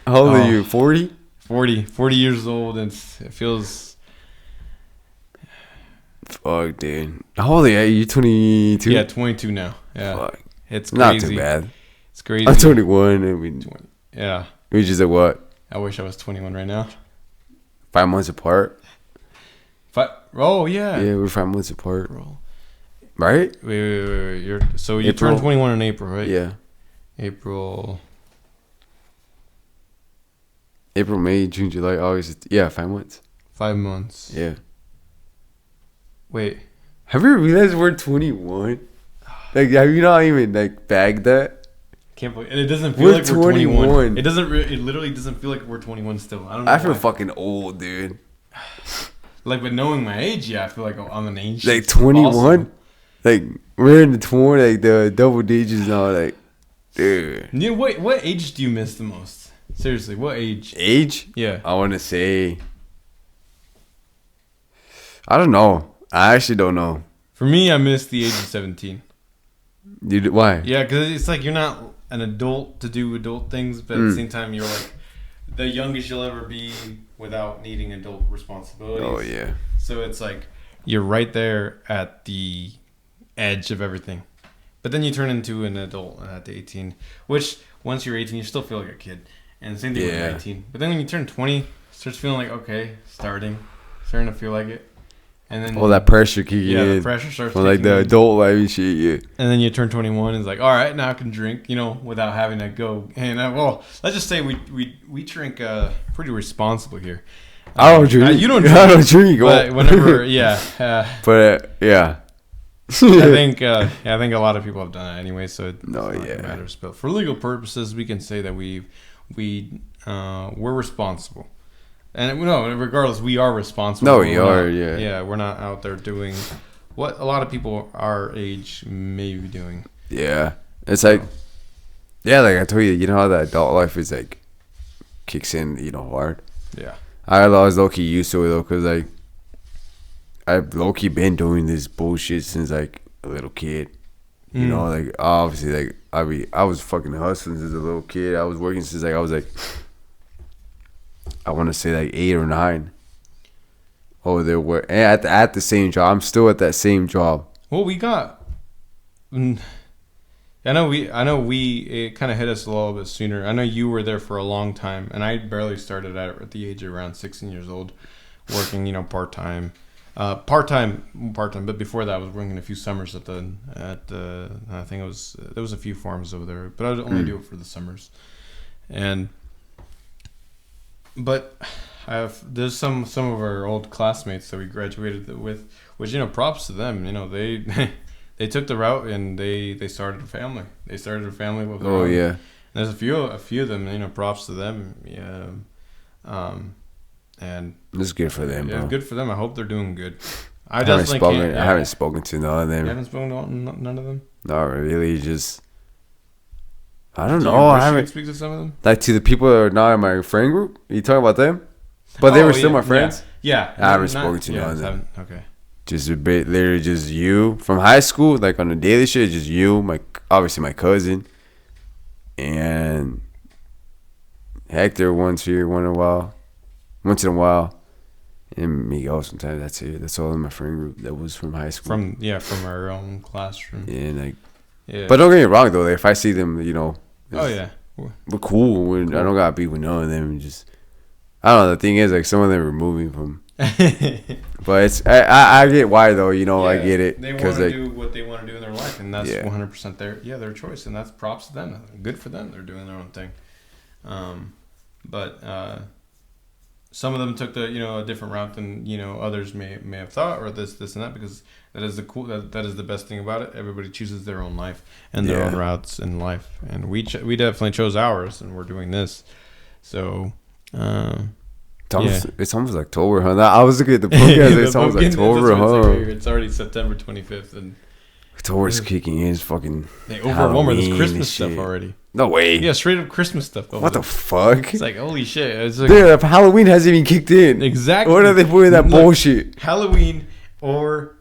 How old are you? 40? 40 years old, and it feels. Fuck, dude. How old are you? You 22? Yeah, 22 now. Yeah, fuck. It's crazy. Not too bad. It's crazy. I'm 21. And 20. Yeah. We just at what? I wish I was 21 right now. 5 months apart. Oh yeah. Yeah, we're 5 months apart. Right? Wait. You turned 21 in April, right? Yeah. April, May, June, July, August. Yeah, 5 months. 5 months. Yeah. Wait. Have you realized we're 21? Like, have you not even bagged that? Can't believe, and it doesn't feel like we're 21. It doesn't. It literally doesn't feel like we're 21 still. I don't know. I feel fucking old, dude. Like, but knowing my age, yeah, I feel like I'm an age. Like 21. Like we're in the 20, like the double digits now. Like, dude. Yeah. What age do you miss the most? Seriously, what age? Age? Yeah. I want to say. I don't know. I actually don't know. For me, I miss the age of 17. Why? Yeah, because it's like you're not an adult to do adult things, but at the same time, you're like the youngest you'll ever be without needing adult responsibilities. Oh, yeah. So it's like you're right there at the edge of everything. But then you turn into an adult at 18, which once you're 18, you still feel like a kid. And same thing with 19. But then when you turn 20, it starts feeling like, okay, starting to feel like it. And then that pressure kicking in. Yeah, the pressure starts like the adult life and shit, yeah. And then you turn 21 and it's like, all right, now I can drink, without having to go. And let's just say we drink pretty responsibly here. I don't drink. You don't drink. I don't drink. But whenever, yeah. Yeah. I think a lot of people have done it anyway, so it matters. But for legal purposes, we can say that we're responsible. And regardless, we are responsible. No, we are, yeah. Yeah, we're not out there doing what a lot of people our age may be doing. Yeah. It's like, like I told you, how that adult life is like, kicks in, hard. Yeah. I was low-key used to it, though, because, like, I've low-key been doing this bullshit since, like, a little kid. Like, obviously, like, I was fucking hustling since a little kid. I was working since, like, I was, like, I want to say like 8 or 9. Oh, there were at the same job. I'm still at that same job. Well, we got. I know it kind of hit us a little bit sooner. I know you were there for a long time, and I barely started at the age of around 16 years old, working part time. But before that, I was working a few summers at the I think there was a few farms over there, but I would only do it for the summers, But there's some of our old classmates that we graduated with, which props to them. They took the route and they started a family. They started a family with their own. Yeah. And there's a few of them. Props to them. Yeah. And it's good for them. Yeah, bro. Good for them. I hope they're doing good. I haven't spoken to none of them. You haven't spoken to none of them? Not really. Just I don't know. I haven't speak to some of them. Like to the people that are not in my friend group. You talking about them? But they were still my friends. Yeah. I haven't spoken to none of them. Okay. Just a bit. Literally just you from high school. Like on the daily shit, just you. Obviously my cousin, and Hector once in a while, and Miguel sometimes. That's it. That's all in my friend group that was from high school. From our own classroom. Yeah, But don't get me wrong though. Like, if I see them, we're cool. I don't gotta be with none of them. Just I don't know. The thing is, like some of them are moving from. But it's I get why though. I get it. They want to do what they want to do in their life, and that's 100% their choice, and that's props to them. Good for them. They're doing their own thing. But some of them took a different route than others may have thought, or this and that, because that is that is the best thing about it. Everybody chooses their own life and their own routes in life, and we definitely chose ours, and we're doing this. So it's almost October, huh? I was looking at the podcast. It's almost October, huh? It's already September 25th, and October's kicking in. It's fucking. They overwhelm with this Christmas stuff already. No way. Yeah, straight up Christmas stuff. What the fuck? It's like, holy shit. It's like, dude, Halloween hasn't even kicked in. Exactly. What are they putting that bullshit? Halloween or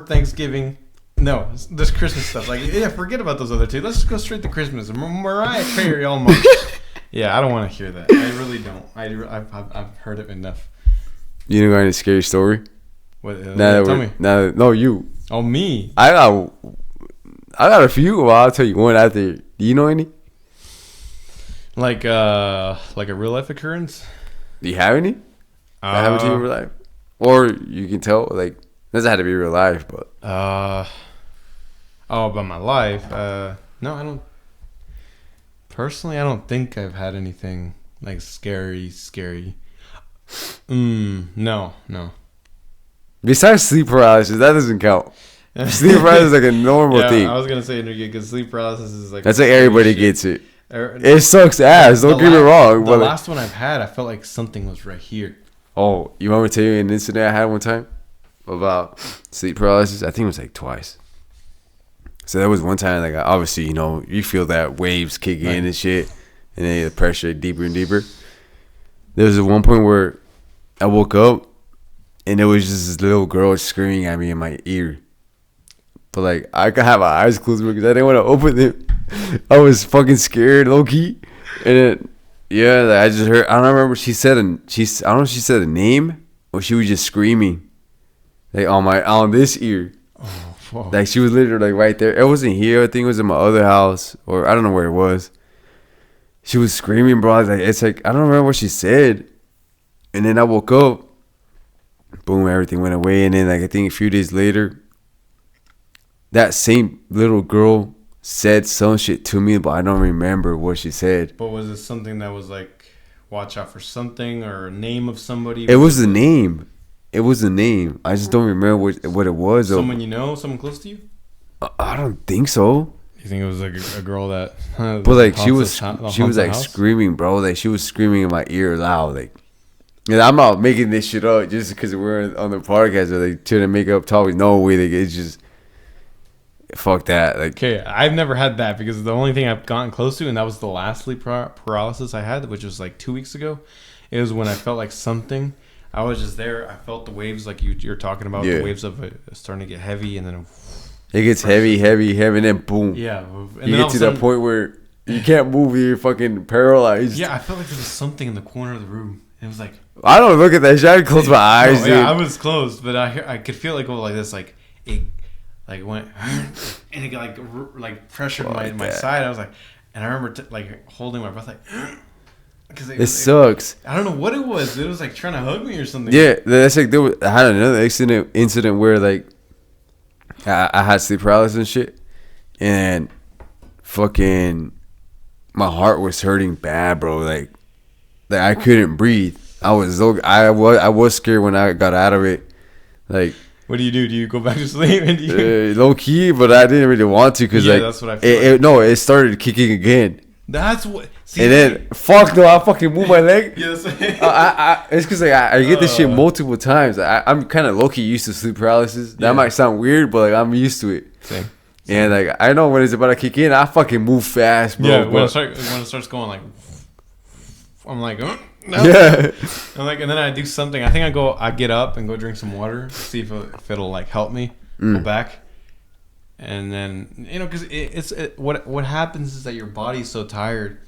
Thanksgiving. No, this Christmas stuff. Like, forget about those other two. Let's just go straight to Christmas. Mariah Carey all month. Yeah, I don't want to hear that. I really don't. I've heard it enough. You know any scary story? What? Tell me. No, you. Oh, me. I got a few. Well, I'll tell you one after. Do you know any? Like a real life occurrence? Do you have any? That happened to you in real life? Or you can tell, like, doesn't have to be real life, but. About my life? No, I don't. Personally, I don't think I've had anything like scary. No. Besides sleep paralysis, that doesn't count. Sleep paralysis is like a normal thing. I was gonna say, Enrique, because sleep paralysis is like. That's like everybody gets it. It sucks ass. Don't get me wrong. The last one I've had, I felt like something was right here. Oh, you want me to tell you an incident I had one time about sleep paralysis? I think it was like twice. So there was one time, like, obviously, you feel that waves kick in and shit, and then the pressure deeper and deeper. There was one point where I woke up, and there was just this little girl screaming at me in my ear. But, like, I could have my eyes closed because I didn't want to open them. I was fucking scared, low-key. And then, I just heard, I don't remember, she said I don't know if she said a name, or she was just screaming, like, on this ear. Oh, fuck. Like, she was literally, like, right there. It wasn't here. I think it was in my other house, or I don't know where it was. She was screaming, bro. It's like, I don't remember what she said. And then I woke up. Boom, everything went away. And then, like, I think a few days later, that same little girl said some shit to me, but I don't remember what she said. But was it something that was like, watch out for something, or a name of somebody? It was the name. It was the name. I just don't remember what it was. Someone you know? Someone close to you? I don't think so. You think it was like a girl that? But like she was like screaming, bro. Like she was screaming in my ear loud. Like, and I'm not making this shit up just because we're on the podcast or like trying to make up topics. No way. Like, it's just. Fuck that. Like, okay, I've never had that because the only thing I've gotten close to, and that was the last sleep paralysis I had, which was like 2 weeks ago. It was when I felt like something. I was just there. I felt the waves like you're talking about. The waves of it starting to get heavy, and then it gets heavy, and then boom. Yeah, and you get to that point where you can't move. You're fucking paralyzed. Yeah, I felt like there was something in the corner of the room. It was like, I don't look at that shit. I close my eyes. No, yeah, I was closed, but I could feel it go like this, like it. Like went and it got like pressured my side. I was like, and I remember like holding my breath, like, because it sucks. I don't know what it was. It was like trying to hug me or something. Yeah, that's like I had another incident where like I had sleep paralysis and shit, and fucking my heart was hurting bad, bro. Like I couldn't breathe. I was scared when I got out of it. Like. What do? Do you go back to sleep? And low key, but I didn't really want to because that's what I feel. It started kicking again. That's what. See, and then fuck no, I fucking move my leg. Yes. It's because like I get this shit multiple times. I'm kind of low key used to sleep paralysis. That might sound weird, but like I'm used to it. Same. And like I know when it's about to kick in, I fucking move fast, bro. Yeah, when it starts going like, I'm like, oh, no. Yeah. And then I do something. I think I get up and go drink some water, see if it'll like help me go back. And then because what happens is that your body's so tired,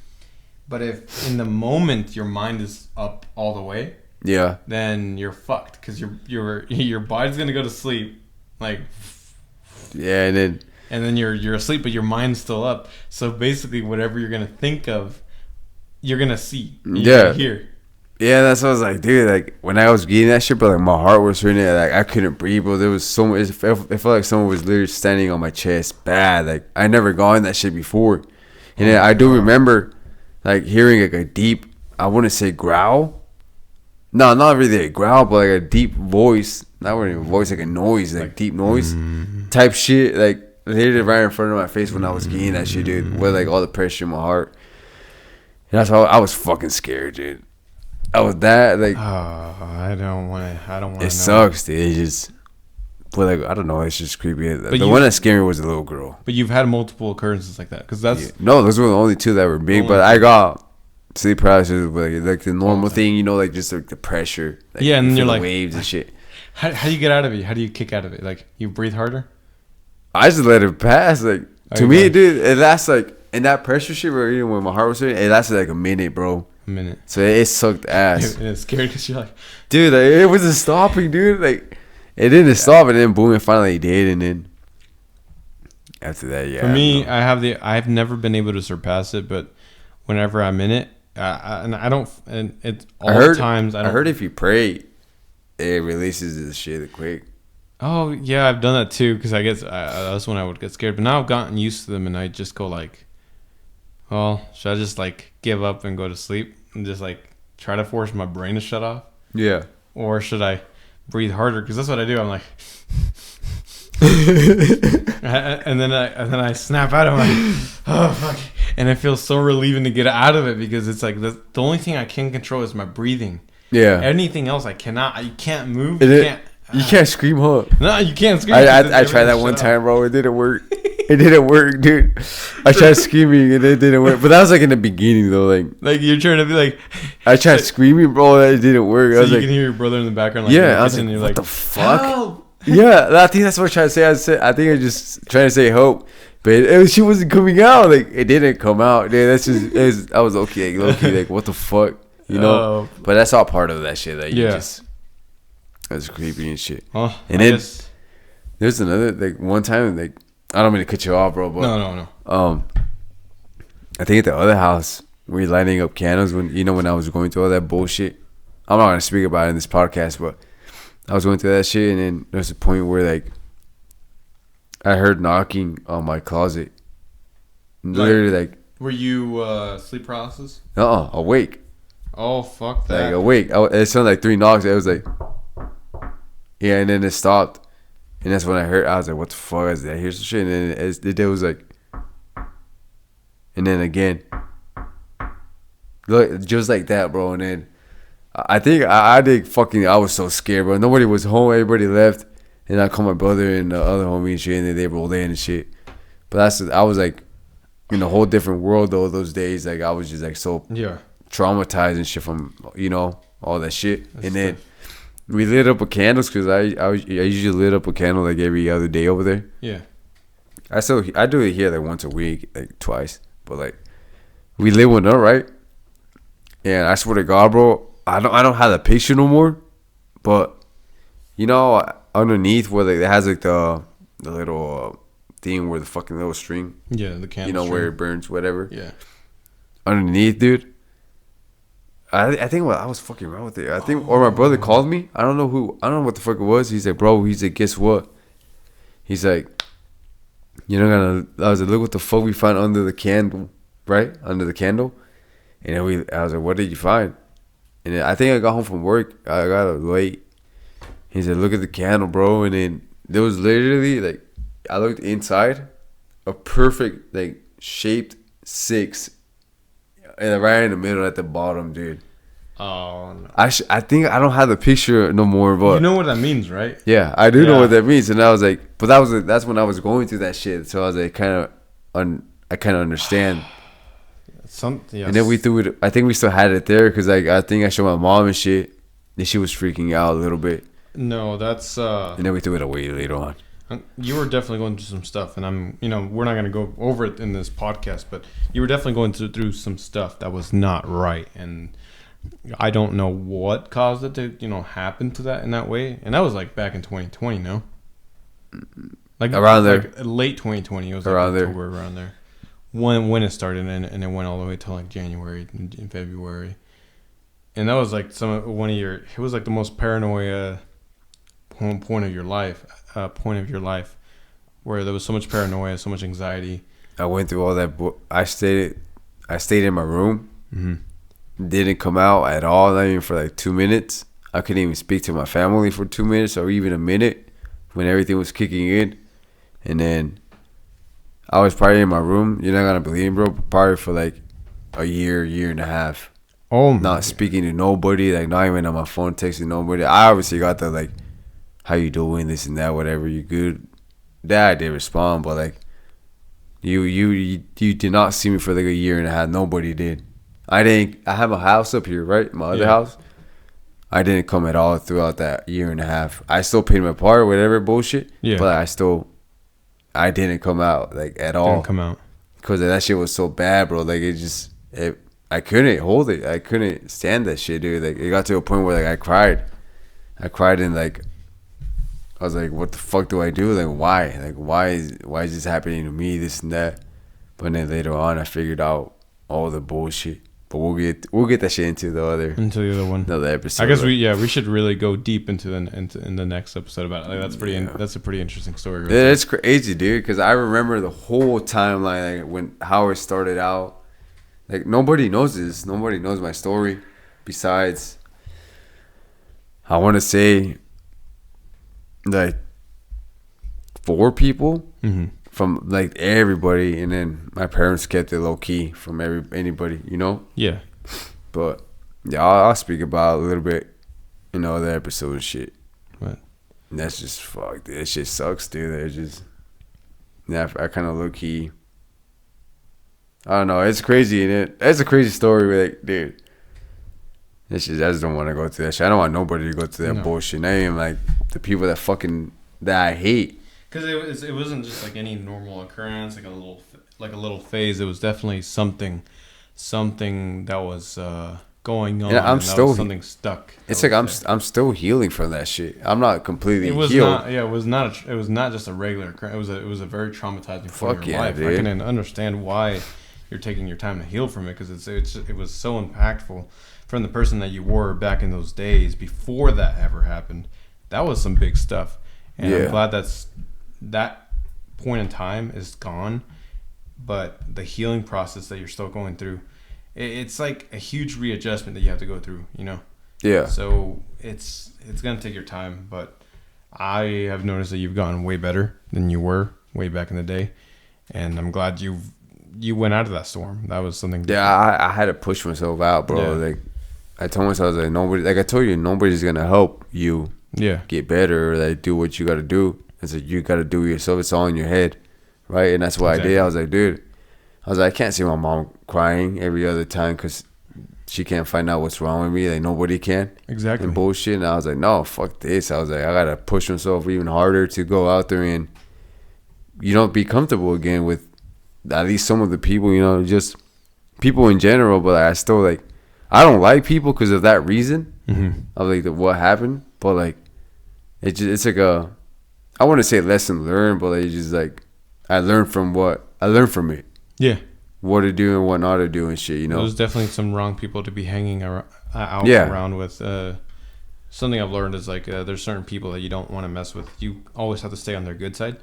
but if in the moment your mind is up all the way, yeah, then you're fucked because your body's gonna go to sleep, like, yeah, and then you're asleep, but your mind's still up. So basically, whatever you're gonna think of, you're gonna see, you're gonna hear. Yeah, that's what I was like, dude. Like when I was getting that shit, but like my heart was hurting. Like I couldn't breathe, bro. There was so much. It felt like someone was literally standing on my chest, bad. Like I never gotten that shit before, and then I do remember, like hearing like a deep, I wouldn't say growl. No, not really a growl, but like a deep voice. Not really a voice, like a noise, like deep noise type shit. Like literally right in front of my face when I was getting that shit, dude. With like all the pressure in my heart, and that's how I was fucking scared, dude. I was that like. I don't want to. It sucks, dude. It just, but like I don't know. It's just creepy. The one that scared me was a little girl. But you've had multiple occurrences like that, because that's no. Those were the only two that were big. But I got sleep paralysis, like the normal thing, like just like the pressure. Like, yeah, and then you're like waves and shit. How do you get out of it? How do you kick out of it? Like you breathe harder? I just let it pass. Like to me, dude, it lasts like in that pressure shit where when my heart was hurting, it lasted like a minute, bro. Minute. So it sucked ass. It's scary because you're like, dude, like, it wasn't stopping, dude. Like it didn't stop, and then boom, it finally did, and then after that, yeah. For me, I've never been able to surpass it, but whenever I'm in it, and I don't, and it's all the times. I heard if you pray, it releases the shit quick. Oh yeah, I've done that too, because I guess that's when I would get scared. But now I've gotten used to them, and I just go like, well, should I just like give up and go to sleep and just like try to force my brain to shut off? Yeah. Or should I breathe harder? Because that's what I do. I'm like, and then I snap out. I'm like, oh fuck, and it feels so relieving to get out of it, because it's like the only thing I can control is my breathing. Yeah. Anything else I cannot. You can't move. You can't scream, huh? No, you can't scream. I tried that one time, bro. It didn't work. It didn't work, dude. I tried screaming and it didn't work. But that was like in the beginning, though. Like you're trying to be like. I tried screaming, bro. It didn't work. So I was you like, can hear your brother in the background. Like, yeah, I was like, what the fuck? Help! Yeah, I think that's what I trying to say. I think I just trying to say hope, but she wasn't coming out. Like it didn't come out. Dude, that's just. I was okay, low key. Like what the fuck, you know? But that's all part of that shit. That you just. That's creepy and shit. Oh, and then there's another like one time like I don't mean to cut you off, bro. But no. I think at the other house we were lighting up candles when I was going through all that bullshit. I'm not gonna speak about it in this podcast, but I was going through that shit, and then there's a point where like I heard knocking on my closet. Literally, like were you sleep paralysis? Awake. Oh fuck that! Like awake. It sounded like 3 knocks. It was like. Yeah, and then it stopped, and that's when I heard. I was like, "What the fuck is that?" Here's some shit, and then it was like, and then again, look, just like that, bro. And then I think I was so scared, bro. Nobody was home, everybody left, and I called my brother and the other homie and shit, and then they rolled in and shit. But I was like in a whole different world though those days. Like I was just like so traumatized and shit from all that shit, and then. We lit up with candles because I usually lit up a candle like every other day over there. Yeah. I do it here like once a week, like twice. But like, we lit one up, right? And I swear to God, bro, I don't have the picture no more. But underneath where like it has like the little thing where the fucking little string. Yeah, the candle. Where it burns, whatever. Yeah. Underneath, dude. I think I was fucking around with it. I think, or my brother called me. I don't know what the fuck it was. He's like, bro, guess what? He's like, I was like, look what the fuck we found under the candle, right? Under the candle. And then I was like, what did you find? And then I think I got home from work. I got late. He said, look at the candle, bro. And then there was literally like, I looked inside, a perfect like shaped 6. And right in the middle at the bottom, dude. Oh no. I think I don't have the picture no more, but you know what that means, right? Yeah, I do know what that means, and I was like, but that's when I was going through that shit. So I was like, I kind of understand. Yes. And then we threw it. I think we still had it there because I think I showed my mom and shit, and she was freaking out a little bit. No, that's. And then we threw it away later on. You were definitely going through some stuff, and we're not going to go over it in this podcast, but you were definitely going through some stuff that was not right, and I don't know what caused it to, happen to that in that way. And that was like back in 2020, no? Like around there. Like late 2020. It was like around October, around there. When it started, and it went all the way till like January and February. And that was like it was like the most paranoia point of your life, where there was so much paranoia, so much anxiety. I went through all that. I stayed in my room. Mm-hmm. Didn't come out at all, not even for like 2 minutes. I couldn't even speak to my family for 2 minutes or even a minute when everything was kicking in. And then I was probably in my room. You're not gonna believe me, bro. But probably for like a year and a half. Oh, not speaking to nobody, like not even on my phone, texting nobody. I obviously got the like, how you doing, this and that, whatever, you good. That I did respond, but like, you did not see me for like a year and a half. Nobody did. I have a house up here, right? My other house. I didn't come at all throughout that year and a half. I still paid my part, whatever bullshit. Yeah. But I didn't come out like at all. Didn't come out because that shit was so bad, bro. Like I couldn't hold it. I couldn't stand that shit, dude. Like it got to a point where like I cried and like I was like, what the fuck do I do? Like why? Like why is this happening to me? This and that. But then later on, I figured out all the bullshit. But we'll get that shit into the other one, another episode. I guess we should really go deep into the next episode about it. Like that's a pretty interesting story. Right yeah, it's crazy, dude. Because I remember the whole timeline, like how it started out. Like nobody knows this. Nobody knows my story, besides I want to say like 4 people. Mm-hmm. From like everybody, and then my parents kept it low key from anybody, Yeah. But yeah, I'll speak about it a little bit in other episode and shit. What? And that's just fuck. That shit sucks, dude. They're just I kind of low key. I don't know. It's crazy, and it's a crazy story. Like, dude, I just don't want to go through that shit. I don't want nobody to go through that bullshit. Not even like the people that I hate. Because it wasn't just like any normal occurrence, like a little phase. It was definitely something that was going on. Yeah, I'm still something stuck. It's like I'm still healing from that shit. I'm not completely healed. It was not just a regular occurrence. It was a very traumatizing point of your life. Dude. I can understand why you're taking your time to heal from it, because it was so impactful from the person that you were back in those days before that ever happened. That was some big stuff, and I'm glad that point in time is gone, but the healing process that you're still going through, it's like a huge readjustment that you have to go through, Yeah. So it's gonna take your time, but I have noticed that you've gotten way better than you were way back in the day, and I'm glad you went out of that storm. That was something different. Yeah, I had to push myself out, bro. Yeah. Like I told myself, like nobody, like I told you, nobody's gonna help you get better or like do what you gotta do. It's like you gotta do it yourself. It's all in your head, right? And that's what I did. I was like, dude, I can't see my mom crying every other time because she can't find out what's wrong with me. Like nobody can. Exactly. And bullshit. And I was like, no, fuck this. I was like, I gotta push myself even harder to go out there and be comfortable again with at least some of the people. Just people in general. But like, I still like, I don't like people because of that reason. Mm-hmm. Of like what happened. But like, it's like a. I want to say lesson learned, but it's just like I learned from it. Yeah. What to do and what not to do and shit, There's definitely some wrong people to be hanging around with. Something I've learned is like there's certain people that you don't want to mess with. You always have to stay on their good side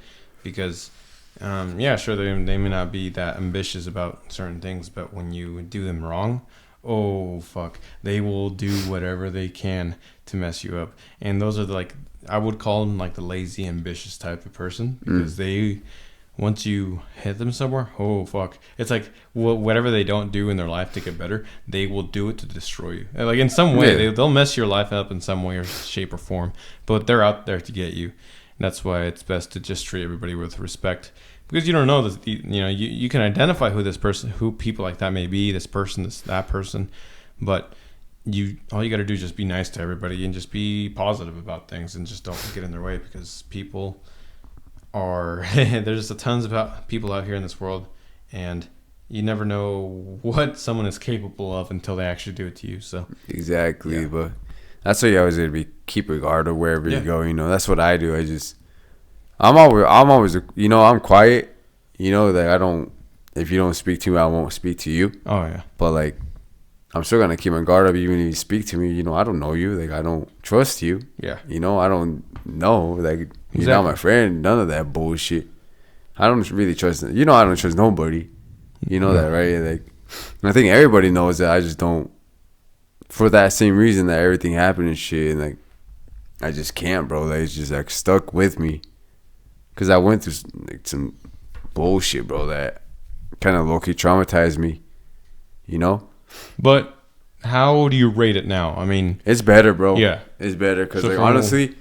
because, sure, they may not be that ambitious about certain things, but when you do them wrong, oh, fuck, they will do whatever they can to mess you up. And those are I would call them like the lazy, ambitious type of person because they once you hit them somewhere, oh fuck, it's like whatever they don't do in their life to get better, they will do it to destroy you. Like in some way, they'll mess your life up in some way or shape or form, but they're out there to get you. And that's why it's best to just treat everybody with respect, because you don't know this. You know, you can identify who people like that may be, that person, but all you got to do is just be nice to everybody and just be positive about things and just don't get in their way, because people are there's just tons of people out here in this world, and you never know what someone is capable of until they actually do it to you. So exactly, but that's why you always gotta keep a guard of wherever you go. You know, that's what I do. I'm always you know, I'm quiet. You know, that I don't. If you don't speak to me, I won't speak to you. Oh yeah. But like, I'm still gonna keep my guard up even if you speak to me. You know, I don't know you. Like, I don't trust you. Yeah. You know, I don't know. Like, you're not my friend. None of that bullshit. I don't really trust. You know, I don't trust nobody. You know that, right? Like, I think everybody knows that. I just don't. For that same reason that everything happened and shit, and like, I just can't, bro. Like, it's just like stuck with me, cause I went through like some bullshit, bro. That kind of low-key traumatized me. You know. But how do you rate it now? I mean, it's better, bro. Yeah, it's better, cause like honestly,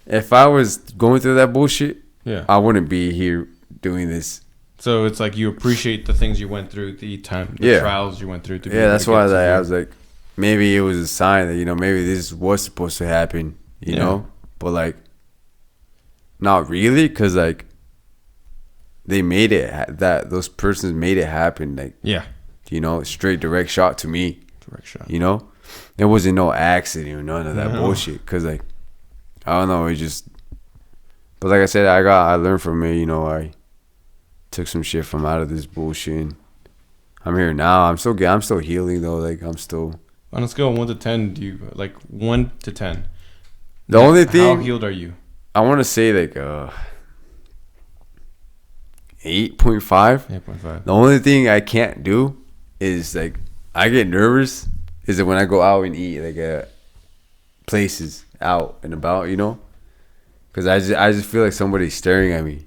if I was going through that bullshit, I wouldn't be here doing this. So it's like you appreciate the things you went through, the trials you went through. That's why I was like, maybe it was a sign that, you know, maybe this was supposed to happen, you know, but like, not really, cause like, they made it those persons made it happen, like you know, straight direct shot to me. Direct shot. You know, it wasn't no accident or none of that bullshit. Cause like, I don't know, it just. But like I said, I learned from it. You know, I took some shit from out of this bullshit. And I'm here now. I'm still healing though. Like, I'm still. On a scale of 1 to 10, do you like 1 to 10? The only thing. How healed are you? I want to say like 8.5. 8.5. The only thing I can't do is like, I get nervous is that when I go out and eat, like at places out and about, you know, because I just feel like somebody's staring at me.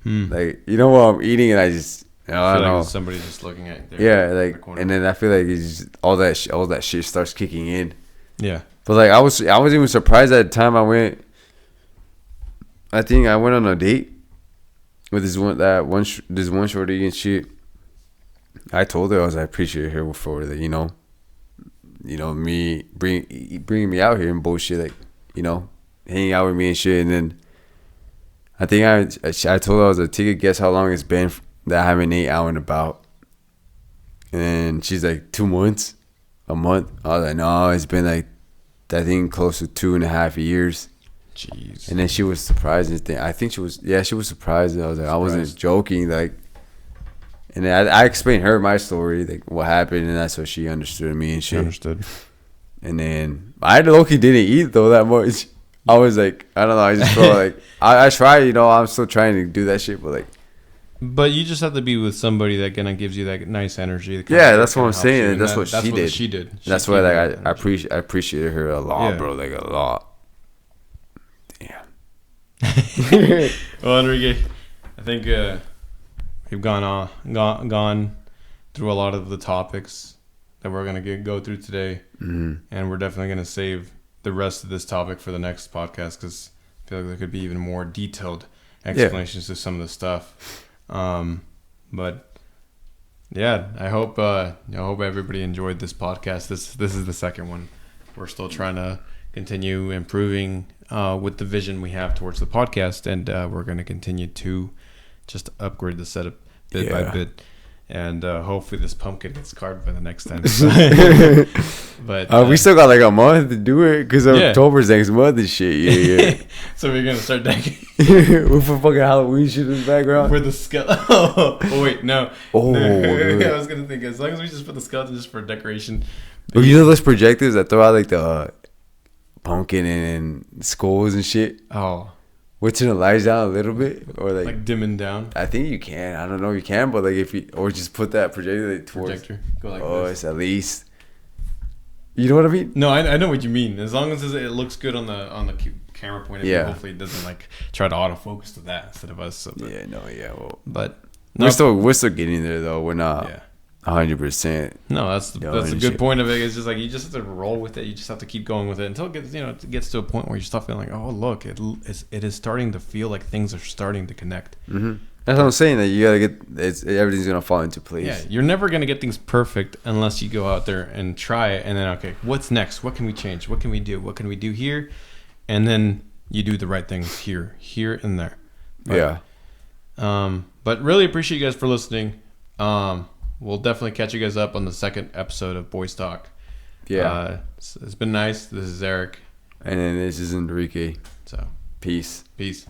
Like, you know, while I'm eating and I just, I don't know, somebody's just looking at you. Yeah, like, and then I feel like it's just, all that shit starts kicking in. Yeah. But like, I was even surprised at the time I went. I think I went on a date with this one shorty and shit. I told her, I appreciate her for the, you know, me bringing me out here and bullshit, like, you know, hanging out with me and shit. And then I think I told her, I was like, take a guess how long it's been that I haven't ate out and about. And she's like, 2 months, a month. I was like, no, it's been like, I think close to 2.5 years. Jeez. And then she was surprised. I think she was surprised. I was like, I wasn't joking, like. And then I explained her my story, like what happened, and that's what she understood me and shit. Understood. And then I low-key didn't eat though that much. I was like, I don't know. I just felt like I tried. You know, I'm still trying to do that shit, but like. But you just have to be with somebody that kind of gives you that nice energy. Yeah, that's what I'm saying. And that's what she did. That's why like I appreciated her a lot, bro. Like a lot. Damn. Well, Enrique, I think we've gone through a lot of the topics that we're gonna go through today, and we're definitely gonna save the rest of this topic for the next podcast, because I feel like there could be even more detailed explanations to some of the stuff. But yeah, I hope everybody enjoyed this podcast. This is the second one. We're still trying to continue improving with the vision we have towards the podcast, and we're going to continue to just upgrade the setup bit by bit. And hopefully this pumpkin gets carved by the next time. But we still got like a month to do it, because October's next month and shit. Yeah. So we're gonna start decking. With a fucking Halloween shit in the background. For the skeleton. Oh wait, no. Oh, I was gonna think, as long as we just put the skeleton just for decoration. But you know those projectors that throw out like the pumpkin and skulls and shit? Oh. What's the lights down a little bit, or like dimming down? I think you can. I don't know. You can, but like if you, or just put that projector like towards. Projector. Go like this. It's at least. You know what I mean? No, I know what you mean. As long as it looks good on the camera point of view, hopefully it doesn't like try to autofocus to that instead of us. So, but we're still getting there though. We're not 100%. No, that's a good point of it. It's just like you just have to roll with it. You just have to keep going with it until it gets to a point where you start feeling like, oh look, it is starting to feel like things are starting to connect. Mm-hmm. That's what I'm saying. That you gotta everything's gonna fall into place. Yeah, you're never gonna get things perfect unless you go out there and try it. And then okay, what's next? What can we change? What can we do? What can we do here? And then you do the right things here, and there. But, but really appreciate you guys for listening. We'll definitely catch you guys up on the second episode of Boys Talk. Yeah. It's been nice. This is Eric. And then this is Enrique. So peace. Peace.